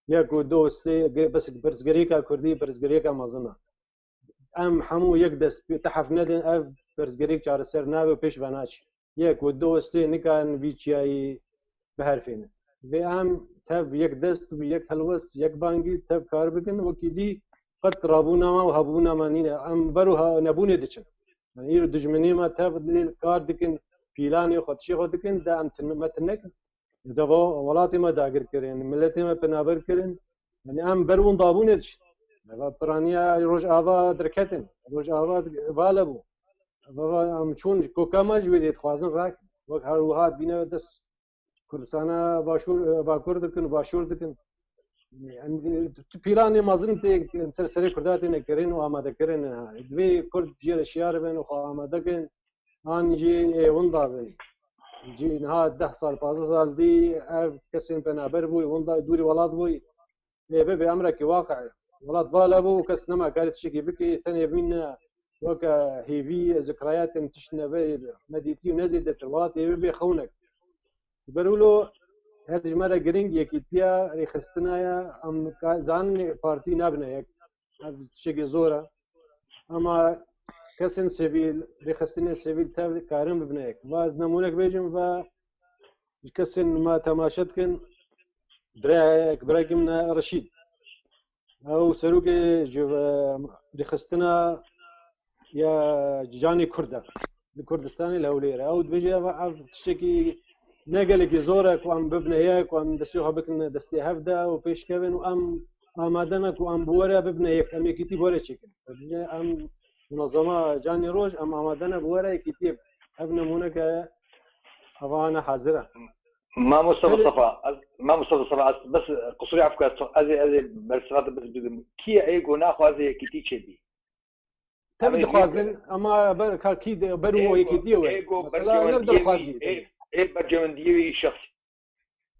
ياكو دوستي بس برزقريكا كردي برزقريكا مازنا ام حمو يقدس تحف ندن اف برزقريك شار سر نابي بيش بناش ياكو دوستي نكان بيتشاي بهرفين في ام تب يقدس ويك هلوس يك بانجي تب كاربكن وكيدي قد رابونا ما وهبونا ما نينا ام بروها نبوني دچن يعني دجمني ما تب للكار دكن بيلاني خدشي خدكن دا ام تنمتنك دغه ولاتي ما داګر کړي ملتي ما پنابر کړي يعني ام برون ضابون دش برانيا روج آوا دركتن روج آوا بالبو ام چون کوکا ما جوید خوازن راک وقت هر وهات بينا دس كردستانا باكور دكن باشور دكن يعني بيلاني مازن تي سر كردات نكرين واماده كرين دوي كرد جيل شيار بين واماده كن ان جي وندا بين جي نها 10 سال 15 سال دي كسين بنابر بوي وندا دوري ولاد بوي به امرك واقع ولاد بالابو كس نما قالت شيكي بكي ثاني بينا وكا هيفي ذكريات تشنا بي مديتي ونزيدت الولاد يبي خونك برولو هذه مرة جرينج يكيتيا ريخستنايا ام زان بارتي نابنا يك شيء زورا اما كسن سيفيل ريخستنا سيفيل تاب كارم ببنايك واز نمونك بيجم و كسن ما تماشتكن براكمنا رشيد او سروق ريخستنا يا جاني كردا الكردستاني الهوليرة او بيجي تشتكي نقلك زورك وام ببنياك وام دسيوها بكن دستي هفدا وبيش كevin وام آمادنك وام بورا ببنياك ام يكتي بورا شكل ام منظمة جاني روج ام آمادنا بورا يكتي ابن مونك هوانا حاضرة ما مصطفى صفا بس قصري عفوا هذه بالصفات بس كي اي ناخذ هذه كتي تشبي تبدي خازن اما بركا كي برو يكتي مثلا نبدا خازي ايه برجمنديوي شخص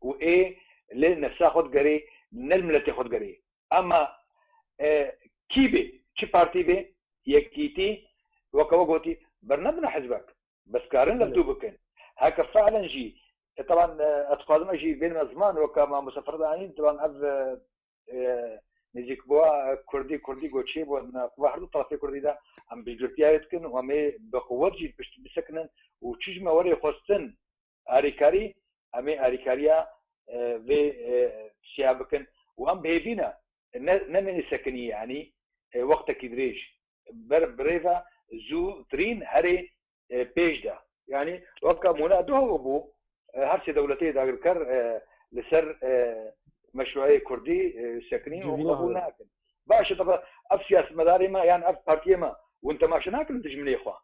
وايه لنفسها خود قري نلملتي خود قري اما كيبي شي بارتي بي يكيتي وكوغوتي برنامج حزبك بس كارن لبدو بكن هكا فعلا جي طبعا اتقادم اجي بين زمان وكما مسافر دانين طبعا اف نزيك بوا كردي گوچی بو واحد طرفي كردي دا ام بجرتياتكن وامي بقوت جي بسكنن وتشج ما وري خوستن اريكاري امي اريكاريا في شيابكن وام بهيبينا نمني سكني يعني وقتك يدريش بريفا زو ترين هري بيجدا يعني وكا منادو هو بو هرسي دولتي دا كر لسر مشروعي كردي ساكنين وقبول ناكل باش طبعا اف سياسه مداري ما يعني اف بارتي ما وانت ماشي ناكل تجمني اخوان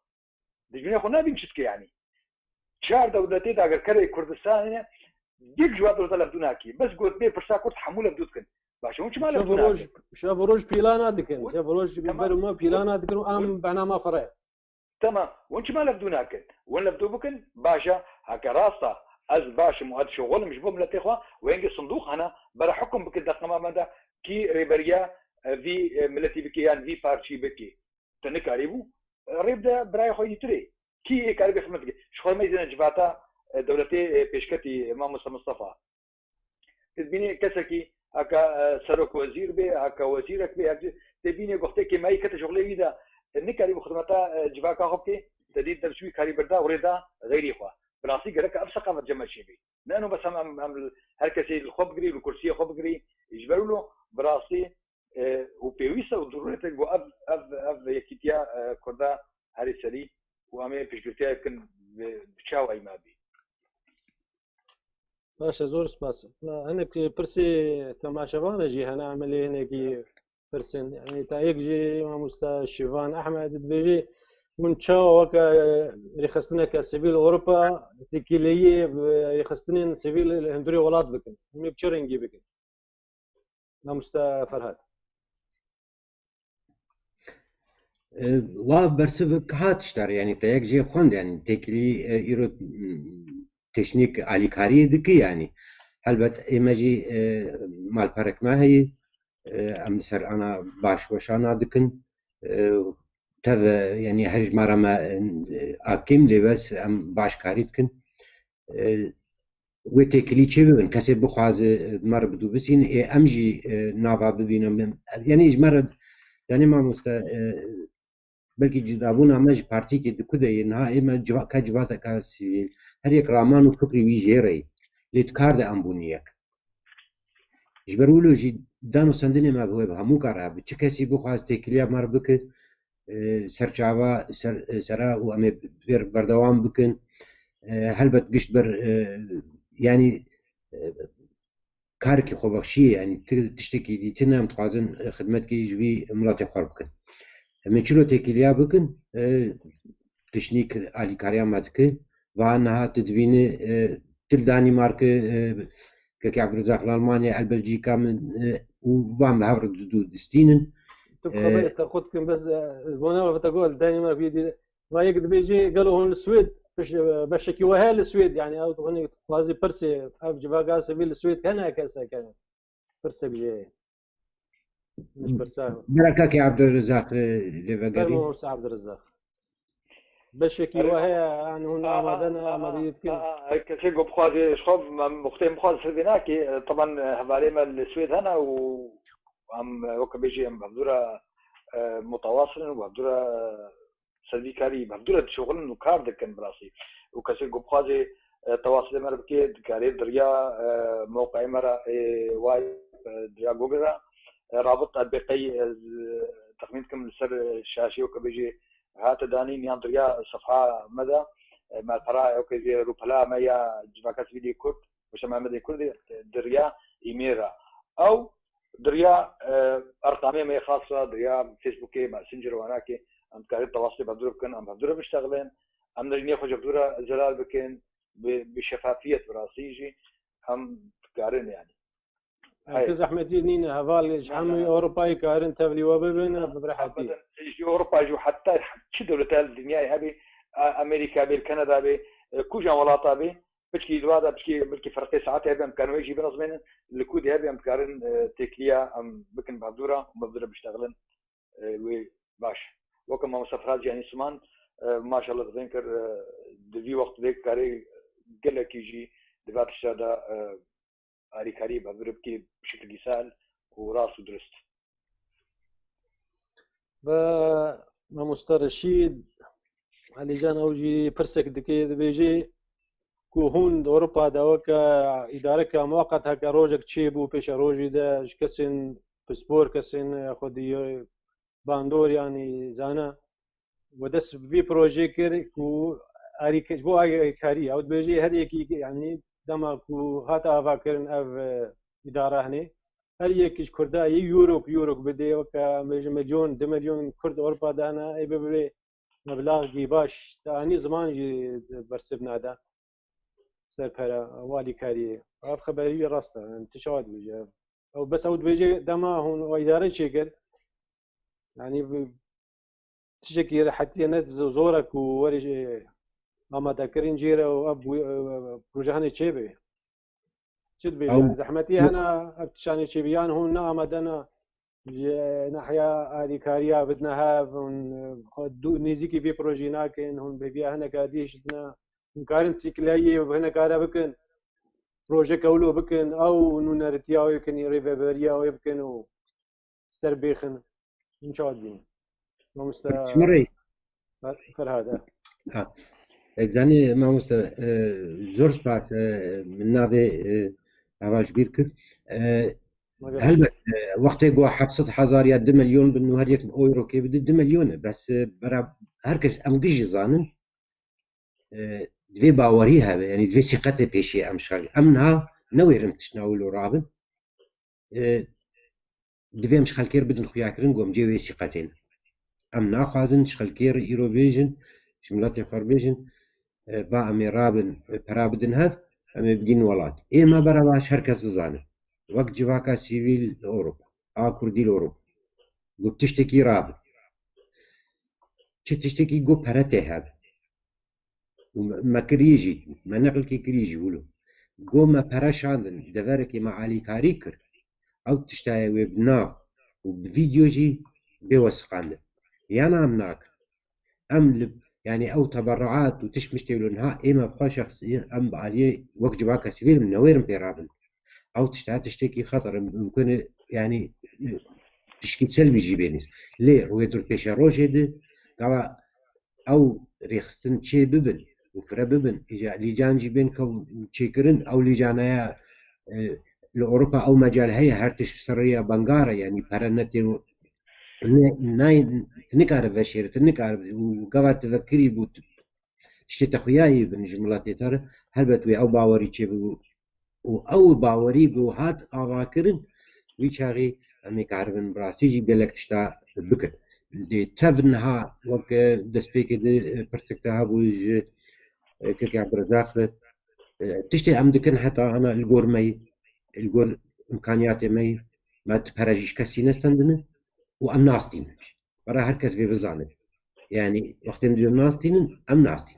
تجمني اخوان نبي نشتكي يعني شهر دولتي دا كر كردستان ديك جواب طلب دوناكي بس قلت بي فرصه كنت حموله بدودكن باش وانت ما شاف روج بيلانا دكن شاف روج بالبرما بيلانا دكن ام بنا ما فرق تمام وانت ما لبدوناكن وين لبدوبكن باشا هكا راسه از باش مؤد شغل مش بوم لتيخوا وين صندوق هنا برا حكم بك دقما مدى كي ريبريا في ملتي بكيان في بارشي بكي تنكاريبو ريبدا براي خو يتري كي كاربي خدمتك شغل ما يزين جباتا دولتي بيشكتي امام مصطفى تبيني كسكي هكا سروك وزير بي هكا وزيرك بي تبيني وقتي كي ما يكت شغلي ويدا نكاريبو خدمتا جباكا هوبكي تديد دبشوي كاريبردا وريدا غيري خوا براسي قالك ابسقه ما تجمع شي بي لانه بس هم هركسي الخوب قري والكرسي خوب قري يجبروا له براسي وبيويسا وضرورتك اف يكيتيا كردا هاري سري وامي بيشكتيا يمكن بتشاو اي ما بي باشا زور سباس انا برسي تماشفان اجي هنا عملي هنا برسن يعني تايك جي ماموستا شيفان احمد بيجي من شو وكا يخصنا كسبيل أوروبا تكيلية يخصنا سبيل الهندوري ولاد بكن هم بتشرنجي بكن نامستا فرهاد و برسبك هاتشتر يعني تيك جي خوند يعني تكلي يرو تشنيك عليكاري دكي يعني هلبت إماجي مال فرق ما هي أم سر أنا باش وشانا دكن تذا يعني هج مرة ما أكيم لي بس أم باش كاريتكن وتكلي تشيبن كسب بخواز مرة بدو بسين أمجي نافا ببينا يعني إجمرة يعني ما مستا بلكي جدابونا مج بارتي كي دكودا ينها إما كجباتا كاسيل هر يك رامان وفكري ويجيري لتكارد أمبونيك جبرولو جي دانو سندني ما بهو بهمو كاراب تشكسي بخواز تكلي مرة بك سرچاوا سرا و امي بير بردوام بكن هلبت قشت بر يعني كاركي خوبخشي يعني تشتكي دي تنام تخازن خدمتك يجبي ملاتي خور بكن من شلو تكيليا بكن تشنيك علي كاريا ماتك وانها تدبيني تل دانمارك كي عبد الرزاق الالمانيا البلجيكا من وفام هافر دستينن تبقى تاخذكم بس وانا بتقول دائما في ما يقدر بيجي قالوا هون السويد باش كيوها السويد يعني او هوني قازي برسي اف جباقا سبيل السويد كان كاسا كان برسي بجي مش برساه بركاك يا عبد الرزاق ليفاقري مو عبد الرزاق باش كيوها يعني هون عمدنا عمديتكم كشي قب خوازي شخوب مختيم خوازي سربيناكي طبعا هبالي ما السويد هنا وعم وكا بيجي عم بهدورة متواصلا وبهدورة سلبيكاري بهدورة شغل وكار دكن براسي وكسي قبخازي تواصل مرة بكي كاري دريا موقع مرة واي دريا جوجل رابط تطبيقي تخمينكم لسر الشاشة وكا بيجي هات داني نيان دريا صفحة مدى مع الفراء وكا زي روبلا مايا جفاكات فيديو كورت وشما مدى كورد دريا إيميرا أو دريا ارقامي ما خاصه دريا فيسبوكي ماسنجر وهناك ام كاري التواصل بهدور بكن ام بهدور بيشتغلين ام نجني خوش بهدور زلال بكن بشفافيه براسيجي ام كارين يعني كز احمدي نين هفال جحمي اوروباي كارين تبلي وبين برحتي اوروبا جو حتى شي دولة الدنيا هذه امريكا بي كندا بي كوجا ولاطا بي بشكي الوضع بشكي فرقي ساعات هذا امكانه يجي بنظمين الكود هذا امكان تكليا ام بكن بعذوره ومبذره بيشتغلن باش وكما مسافرات يعني سمان ما شاء الله تذكر دفي وقت ذيك كاري قال لك يجي دفعت الشهاده اري كاري بعذوره بكي بشكل سهل وراس ودرست ما مسترشيد علي جان اوجي برسك دكي بيجي كوهون اوروبا داوكا اداره مؤقت هكا روجك تشيبو بيش روجي دا كسن بسبور كسن خدي باندور يعني زانا ودس في بروجي كر كو اري بو اي كاري او بيجي هذيك يعني دما كو هاتا فاكرن اف اداره هني هل يكش كردا يوروك بدي وكا مليون 2 مليون كرد اوروبا دانا اي ببري مبلغ باش تاني زمان جي برسبنا دا سرپرا والی کاری اف خبری راسته انتشاد بيجي او بس اود بيجي دما هون اداره شكل يعني تشكي حتى نت زورك ووري اما ذكرين جيره واب بروجهاني تشيبي شد بيجي يعني زحمتي انا ابتشاني تشيبيان هون اما ناحيه ادي كاريا بدنا نيزيكي في بروجيناكن هون بيبيا هنا قاديش بدنا مكارن تكلاي وهنا كارا بكن بروجي كولو بكن او نونرتياو يمكن ريفيريا يمكن سربيخن ان شاء الله شمري هذا زاني ما موسى زور سباس من نادي اواج بيركر هل وقت جو 700,000 يا 2 مليون بانه هريك اورو كي بده 2 مليون بس برا هركش ام جي زانن دوی باوری هبه یعنی دوی ثقت پیشی ام شغل امنها نویرم تشناولو رابن دوی ام شغل کیر بدن خویا کرن گوم جوی ثقتين امنا خوازن شغل کیر ایرو بیجن شملات خور بیجن با امي رابن برابدن هذ امي بدين ولات ما برا باش هركز بزانه وقت جواكا سيفيل اوروبا كردي اوروبا قو بتشتكي رابن تشتكي قو برته هذا ما كريجي ما نقل كي كريجي ولو قوم براشاندن دفرك مع علي كاريكر او تشتاي وبناف وبفيديو جي بيوثقان يعني امناك ام يعني او تبرعات وتشمش تقولونها اما بقى شخصيا ام عليه وقت جواك سيفيل من نوير بيرابن او تشتكي خطر ممكن يعني تشكي سلبي جيبينيس ليه رويدر بيشا روجي او ريخستن تشي ببن وفرا ببن إجا لجان جيبين كو تشيكرن أو لجانايا لأوروبا أو مجال هي هرتش سرية بنغارة يعني برنتين ناي تنكار بشير تنكار وقفت تفكري بوت تشتي تخوياي بن جملاتي ترى هلبت أو باوري تشي أو باوري بوهات أواكرن ويشاغي أمي كاربن براسيجي بلك تشتا بكر دي تفنها وك دسبيك دي برتكتها بوج كي عبد الرزاق تشتي عمدكن حتى انا الجور مي الجور امكانياتي مي ما تبرجيش كسي نستندن وام ناستين برا هركز في بزانه يعني وقت ندير ناستين ام ناستين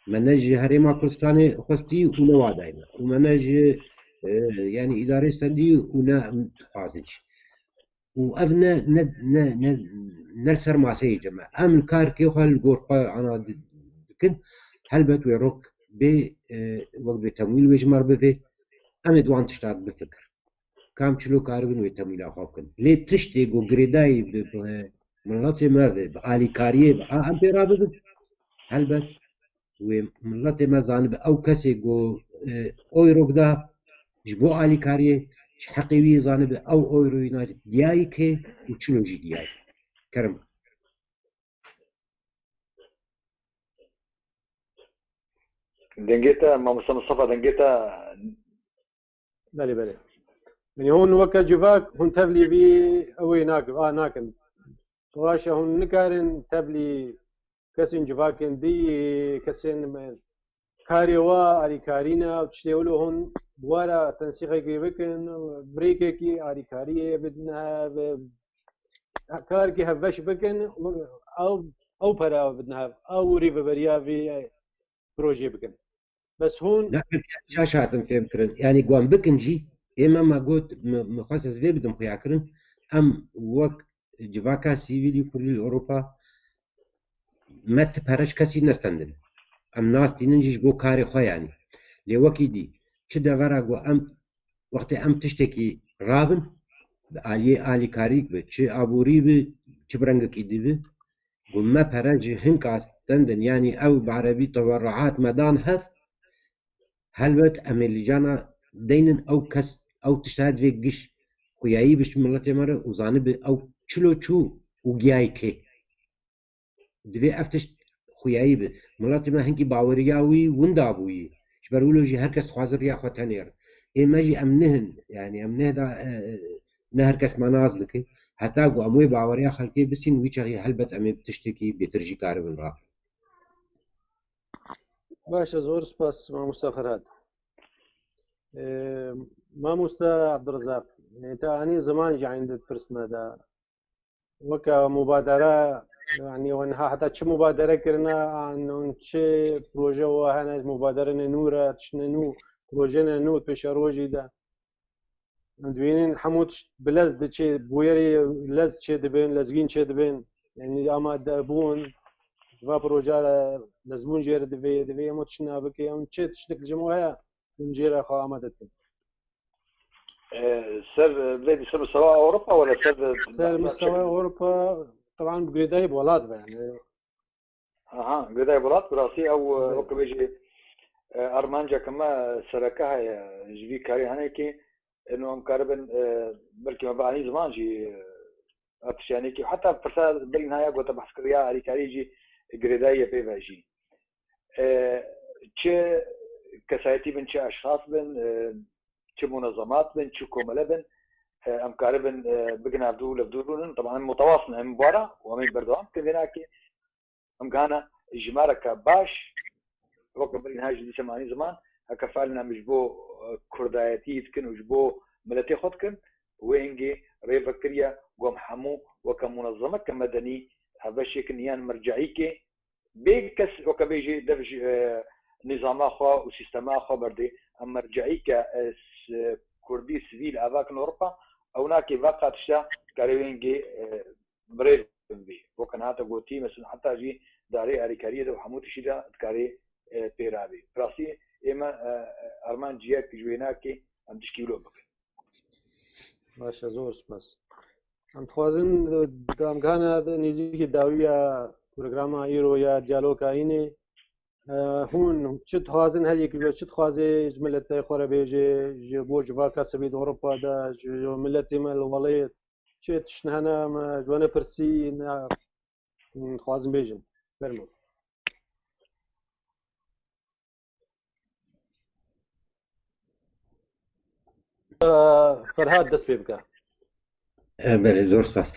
منج هريما كرستاني خستي ونوا دايما ومنج يعني اداري استندي ونا تخازج وابنا نلسر ما سيجمع ام الكار كي خل الجور انا كن هلبت ويروك ب وقت بتمويل ويجمر بذي أم دوان تشتاق بفكر كام شلو كاربن ويتمويل أخوكن ليه تشتي جو جريداي بمناطق ماذا بآلي كاريه أم برابط هلبت ومناطق ما زانب أو كسي جو أويروك ده جبو آلي كاريه حقيقي زانب أو أويرو يناجد دياي كي وشلو جي دياي كرم دنجيتا ما مصطفى دنجيتا بله يعني هون وكا جواك هون تبلي بي اوي ناك ناكن تواشا هون نكارن تبلي كسين جواكن دي كسين كاريوا اري كارينا وتشتيولو هون بوارا تنسيقي كي بكن بريكي كي اري كاريه بدنا كار كي هفش بكن او برا بدنا او ريفريا في بروجي بكن بس هون لا جا شاتم فهم كرن يعني قوام بكنجي إما ما قلت مخصص في بدم خيا كرن أم وك جواكا سيفيلي كل أوروبا ما تبهرش كسي نستندل أم ناس تنجيش بو كاري خو يعني لوكي دي كده ورقو أم وقت أم تشتكي رابن آلی کاریک به چه آبوری به چه برنگکی دی به قم پرنج هنگ استندن یعنی او بعربی تبرعات مدان هف هلبت املی جانا دینن او کس او تشتهد في قش خویایی بش ملت مره وزانه به او چلو چو وگیای که دوی افتش خویایی به ملت ما هنگی باوریاوی وندابوی شبرولوجی هر کس خوازر یا خوتنیر ایماجی امنهن يعني امنه دا نه هر کس مناز لکی حتی گو اموی باوریا خلقی بسین ویچه هلبت امی بتشتکی بترجی کاربن را باشا زور سپاس مامۆستا فەرهاد. مامۆستا عەبدوڕەزاق تاانی زمانێکی عیندت پرسمەدا وەکە مبادرە يعني وانها حتى چه مبادرة كرنا انه چه بروجه وهنا مبادرة نورة تشنو بروجه نو بشروجي دا دوينين حموت بلز دچه بويري لز چه دبين لزگين چه دبين يعني اما دبون و بروجه لزمون جير دبي امو تشنا بكي ام چه تشتك الجمهورية من جير خو امدتن سر بلادي سر مستوى اوروبا ولا سر مستوى اوروبا طبعا بقريداي بولاد يعني اها قداي بلاد براسي او بيجي ارمانجا كما سركها جبي كاري هنيكي انه مقاربا بلكي ما بعني زمان جي اتشانيكي حتى فرصه بالنهايه قلت بحث كريا علي كاريجي قريداي بيجي تش كسايتي بن تش اشخاص بن تش منظمات بن تش كومله بن ام قاربا بقنا بدولن طبعا متواصل مباراه ومن بردوام كذاك ام كان اجمارك باش وقت بالنهايه دي سمعني زمان هكفالنا مش بو كردايتي تكن وش بو ملتي خدكن وينجي ريفكريا قوم حمو وكمنظمه كمدني هذا الشيء نيان مرجعيكي بيكس وكبيجي دفج نظام اخو وسيستم اخو بردي ام مرجعيك كردي سيفيل افاك اوروبا او ناكي باقا تشتا كاريوينجي بريف بي وكان هذا قوتي مثلا حتى جي داري اريكاريه وحموت شيدا تكاري بيرابي براسي اما ارمان جياك جويناكي ام تشكيلو بك باشا زور سپاس ام خوازن دام كان نزيك داوية برنامج ايرو يا ديالوجا اینه هون چت خوازن هر یک چت خوازه ملت خوره بیجه جو جواکا سبید اروپا دا جو ملت مال ولایت چت شنهنا جوانا پرسی خوازن بیجن فرمو فرهاد دست بيبقى بله زور سپاس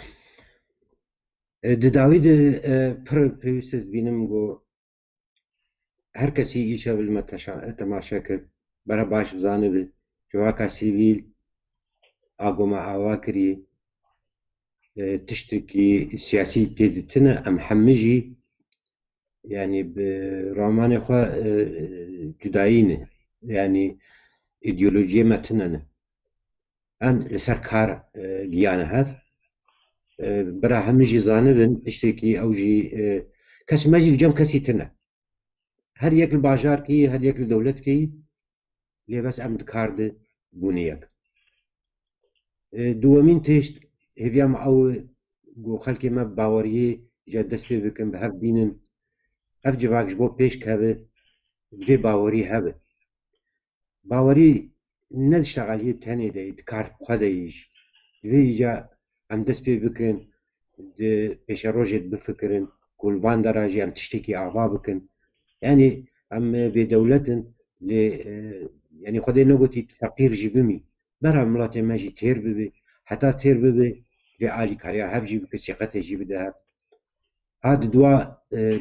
داوید پر پیوستز بینم گو هر کسی ایشا بل تماشا کرد برا باش بزانه بل جواکا سیویل آگوما آوا کری تشتكي سياسي تيدتنا أم حمجي يعني برومان خوا جداينه يعني إيديولوجية متننه أم لسر كار جيانه هذا برا حمجي زانبن تشتكي أو جي كس ماجي جم كسي تنا هر يك الباجار كي هر يك الدولة كي ليه بس أم دكارد بونيك دوامين تشت هفيام أو جو خلقي ما باوريه جا دست بكم بهف بينن اف جواك جبو پیش كهبه بجي باوري هبه باوري ندشتغل تاني دي دكار بخدايش دوي جا ام دست بكن دي پیش روجت بفكرن كل بان دراجي ام تشتكي اعضاء بكن يعني ام بدولتن يعني خدي نقولي فقير جبمي برا ملاتي ماجي تير ببي حتى تير ببي في عالي كاريا هف جيب كسيقته جيب ده هاد دوا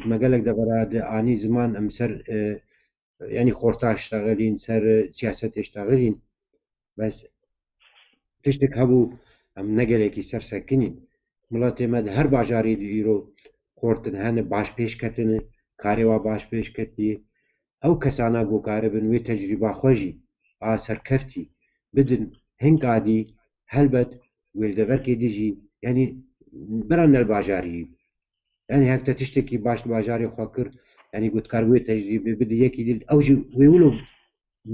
مقالك دبراد آني زمان ام سر يعني خورتا اشتغلين سر سياسة اشتغلين بس تشتك هبو ام نقالكي سر ساكنين ملاتي مد هر باجاري ديرو خورتن هن باش پیش کتن کاری و باش پیش کتی ئەو کەسانە گۆکارەبن وێ تەجریبا خۆشی ئاسەرکەفتی بدن هەنگادی هەلبەت وێردەڤەرکێ دژی ینی بەرە نەر باژاری ینی هەکتە تشتێکی باش باژاری خوا کرد ینی گوتکار وێ تەجریبێ بدە یەکی دیل ئەوژی وێولو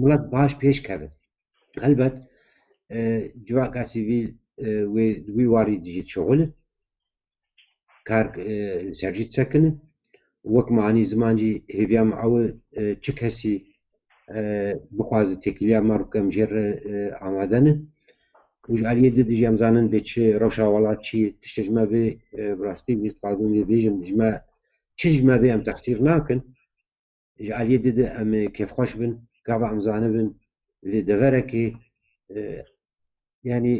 وڵات باش پێشکەوێت هەلبەت جواکا سیڤیل وی واری دژیت شغل کار سەرجیت سەکنن وەک معنی زمانجی هێڤیام ئەوە چ کەسی بخوازە تێکیلیا مەڕکەم ژێر ئامادەنە وژالیە دژی ئەمزانن بێ چ ڕەوشا وڵات چی تشتژمە بێ بڕاستی بیت قازم لێ بێژم ژمە چژمە بێ ئەم تەقسیر ناکەن ژالیە دێ ئەم کێفخۆش بن گاڤە ئەمزانە بن لێ دەڤەرەکێ ینی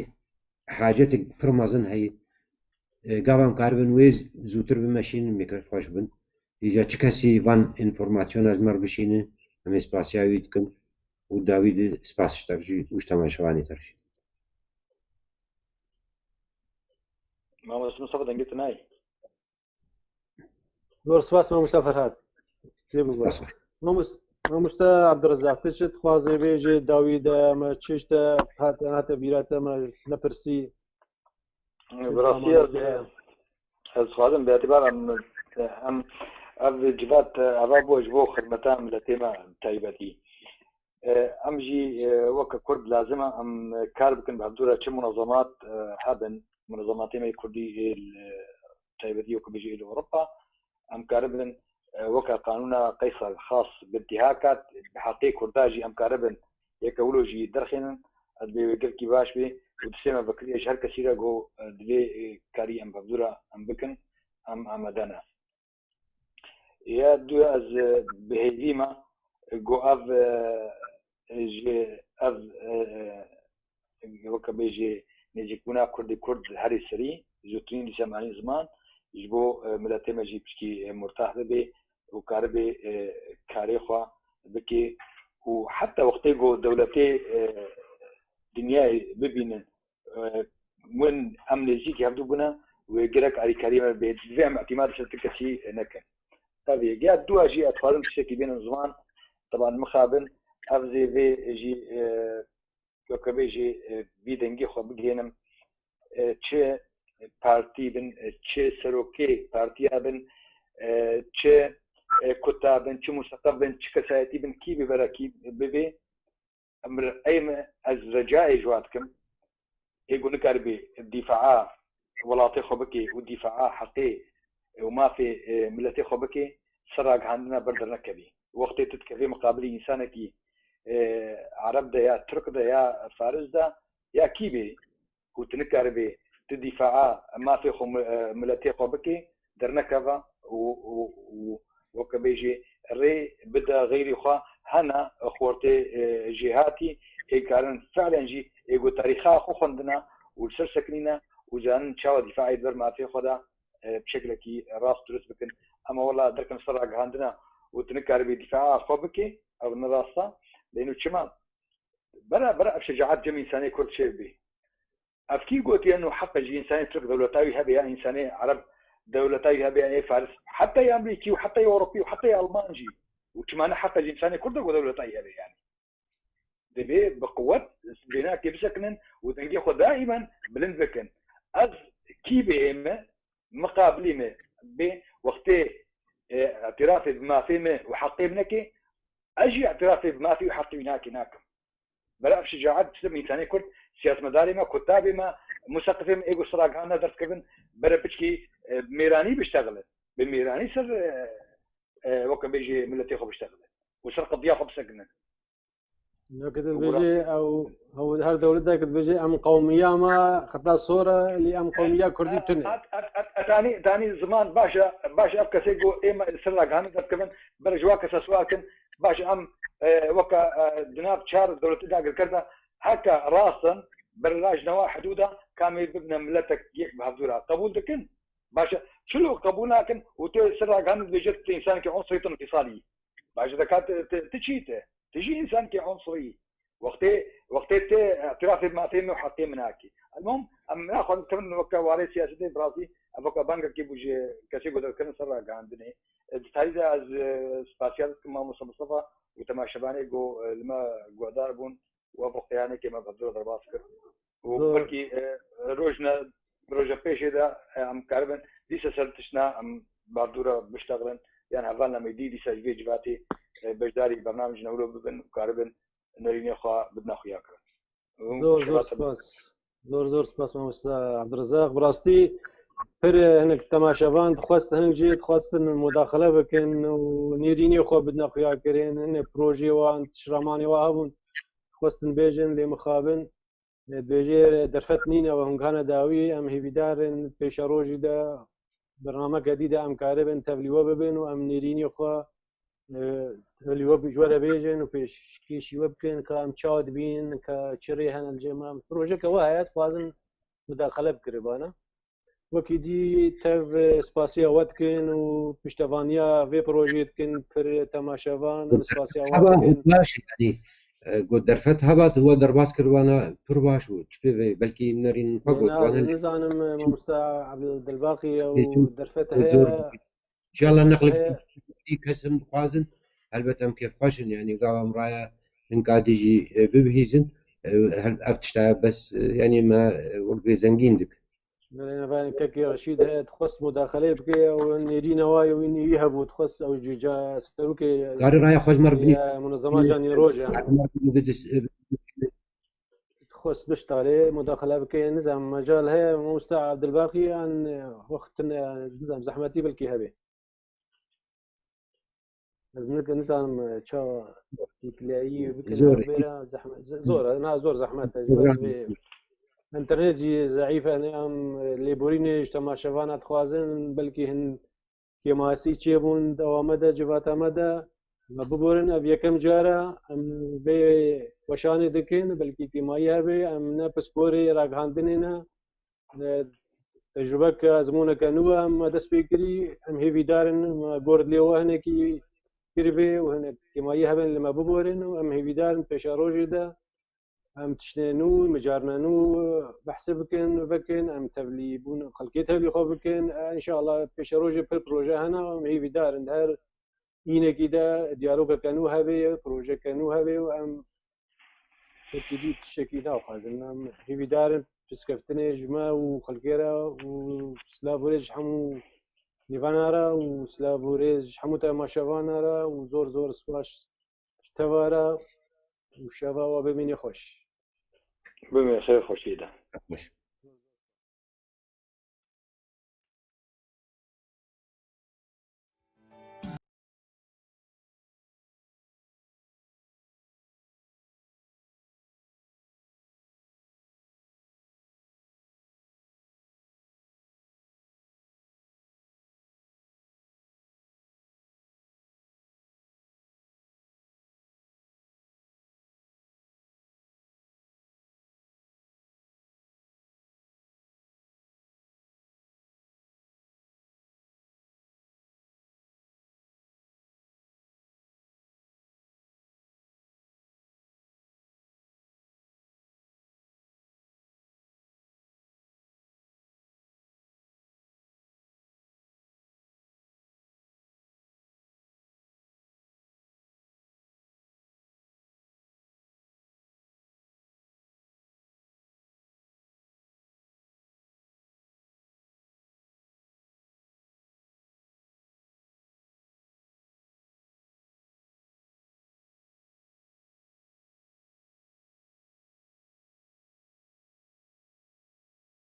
حاجەتێک پڕ مەزن هەیە گاڤام کاربن وێ زووتر بمەشینن مێکە خۆش بن ئیجا چ کەسی وان ئینفۆرماسیۆن ئەزمەر بشینە ئەمێ سپاسیاوی دکم و داوید سپاس تەرژی وش تەماشەوانی تەرژی مامۆستا مستەفا دەنگێتە نای زۆر سپاس مامۆستا فەرهاد مامۆستا عەبدوڕەزاق تشت خوازێ بێژێ داوید ئەمە چێشتە هاتە بیراتە ئەمە نەپرسی بەڕاستی ez xwazim bi etîbar em ev civat eva bû ji bo xidmeta miletê me taybetî em jî weke Kurd lazim e em kar bikin bi hevdûra çi munezemat hebin munezematê me Kurdî taybetî wekî bijî êl Ewropa em karibin weke qanûna Qeysar xas bi intîhakat bi heqê Kurda jî em karibin yeke wilo jî derxînin ez bê girkî baş bê û distê me vekiriye ji her kesî re got divê karî em bi hevdûra em bikin em amade ne ya duya ez bihêvî me got ev ji ev weke bê jê nêzîkbûna Kurdî Kurd herî serî zûtirîn dîsemanî ziman ji bo miletê me jî piştî murtah bibe û karibê karê xwe bike û heta wextê got dewletê dinyayê bibînin win em nêzîkî hevdû bûne wê girek alîkariyê me bê divê em etîmad ji ti kesî nekin tevê ya duya jî ez dixwazim tiştekî bînin ziman teban mixabin ev zê vê jî weke bê jê vî dengê xwe bigihînim çi partî bin çi serokê partiya bin çi kuta bin çi museqef bin çi kesayetî bin kî bibere kî bibê em ez recayê ji wan dikim êgo nikaribê dîfaa welatê xwe bike û dîfaa heqê û mafê miletê xwe bike sera gihandina ber dernekevî wextê tu dikevî muqabilî însanekî Arab de ya Türk de ya Fariz de ya kî bê û tu nikaribê tu dîfaa mafê xwe miletê xwe bike dernekeva û weke bê jê rê bide xêrî xwe hene xwartê jêhatî ê karin feelen jî êgo tarîxa xwe xwendina û li ser sekinîne û zanin çawa dîfaê ber mafê xwe de bi şeklekî rast durist bikin ama wela derkin ser ragihandina û tu nikaribê dîfaa xwe bike ew nirasta lênû çima bera ev şecaet cem însanê Kurd şêv bê ev kî gotiye nû heqa jî însanê Türk dewletawî hebe ya însanê Arab dewletawî hebe ya Faris heta ya Amerîkî û heta ya Ewropî û heta ya Alman jî û çimane heqa jî însanê Kurd got dewletawî hebe yani دەبێ بە قوت بێناکێ بشکنن و دەنگی خۆ دائیما بلند بکەن ئەس کی بێ ئێمە مقابلی me bê wextê اعترافê bi mafê me û heqê min neke ez jî اعترافê bi mafê û heqê wî nakê nakim bera ev şecaet piştî însanê Kurd siyasmetdarê me kutabê me museqifê me êgo sira gihane derdkevin bere piçkî mêranî bişteğilin bi mêranî ser weke bê jê miletê xwe bişteğilin û ser qediya xwe bisekinin كنت بيجي او هو هر دولة ده كنت بيجي ام قومية ما خطا صورة اللي ام قومية كردي تني تاني زمان باشا افكسي جو اما سرنا غاني كمان برجوا كسا سواكن باشا ام وكا جناب شار دولة دا كردا هكا راسا براج نوا حدودا كامل ببنى ملتك يك بهذورا قبول دكن باشا شلو قبول لكن وتو سرنا غاني بيجت انسان كي عنصري انفصالي باشا دكات تشيته تجي انسان كي عنصري وقتي اعتراف ما فيه وحقي مناكي المهم ام ناخذ كمان وكا واري سياسي براسي افكا بانك كي بوجي كاسي قدر كان سرا عندنا تاريخ از سباسيال كما مصطفى وتماشەبانەی گۆ لمە گۆدار بوون و بۆ قیانێکی مە بەزۆر دەرباز کرد و بەڵکی ڕۆژە پێشێدا ئەم کاربن دیسە سەر تشنا ئەم باردوورە بشتەغڵن یان هەڤان لە مەیدی دیسە ژێ جواتی بەشداری بەرنامج نەورۆ ببن و کاربن نەرینێخوا بدنە خویاکردن. زۆر سپاس مامۆستا عەبدوڕەزاق. بڕاستی پر هەنێک تەماشەوان دخواست هەنێک جێ دخواستن مداخلە بکەن و نێرینی خۆ بدنە خویاکردن هەنێک پرۆژێوان تشرەمانێوا هەبوون خواستن بێژن لێ مخابن بێژێ دەرفەت نینەوە هەنگانە داوی ئەم هێویدارن پێشە ڕۆژیدا بەرنامەکە دیدا ئەم کارە بن تەبلیوە ببن و ئەم نێرینی خۆ تەبلیوە جوەرە بێژن و پێشکێشیوە بکەن کە ئەم چاوت بین کە چڕێ هەنە جێمام پرۆژەکەەوە هەیەت خوازن مداخلە بکردبانە وەکی دی تەv سپاسیەوە دکن و پشتەوانیا vê projê dikin pir temaşevan باشی got derfet hebat we derbas kirwana pir baş û çi pê belkî nerîn nizanim mamosta Abdulbaqî ew derfet heye inşallah neqlî kesim dixwazin helbet em kêfxweşin yanî gav em raya hinkadî jî bibihîzin ev tişta bes yanî me wek vê zengîn dik كاكي رشيد تخص مداخله بكي او نيرين واي ويني يهبوا تخص او جيجا ستروكي قاري رايح خوش مر بني منظمات جاني روجا تخص بشتغلي مداخله بكي نظام مجال هي مستعد عبد الباقي عن وقت نظام زحمتي بالكي هبي لازمك نظام تشا يكلاي بكي زحمه زور زحمات انترنت ضعیفه نام لیبورینش تماشاوانات خوازن بلکه هن کماسی چی بون دوامده جواتامده ما ببورن اب یکم جاره ام به وشان دکن بلکه کمایی هبه ام نه پسپوری راگهاندنینا تجربه که ازمونه کنوه ام دست بگیری ام هیوی دارن ما گورد لیوه هنه کی کریبه و هنه کمایی هبن لما ببورن ام هیوی دارن پیشاروجی ده ام تشنانو مجارنانو بحث بكن ام تبليبون خلقيت تبلي خو بكن ان شاء الله پیش روزه پر پروژه هنا هي بدار هر اینه كده ديالوگ كانو هبه پروژه كانو هبه و ام تبدي تشكيله وخازن ام هي بدار بسكفتني جما وخلقيرا وسلافوريج حمو نيفانارا وسلافوريج حمو تماشاوانارا وزور سپاش توارا وشوا وبميني خوش بمن خير خوشيدا.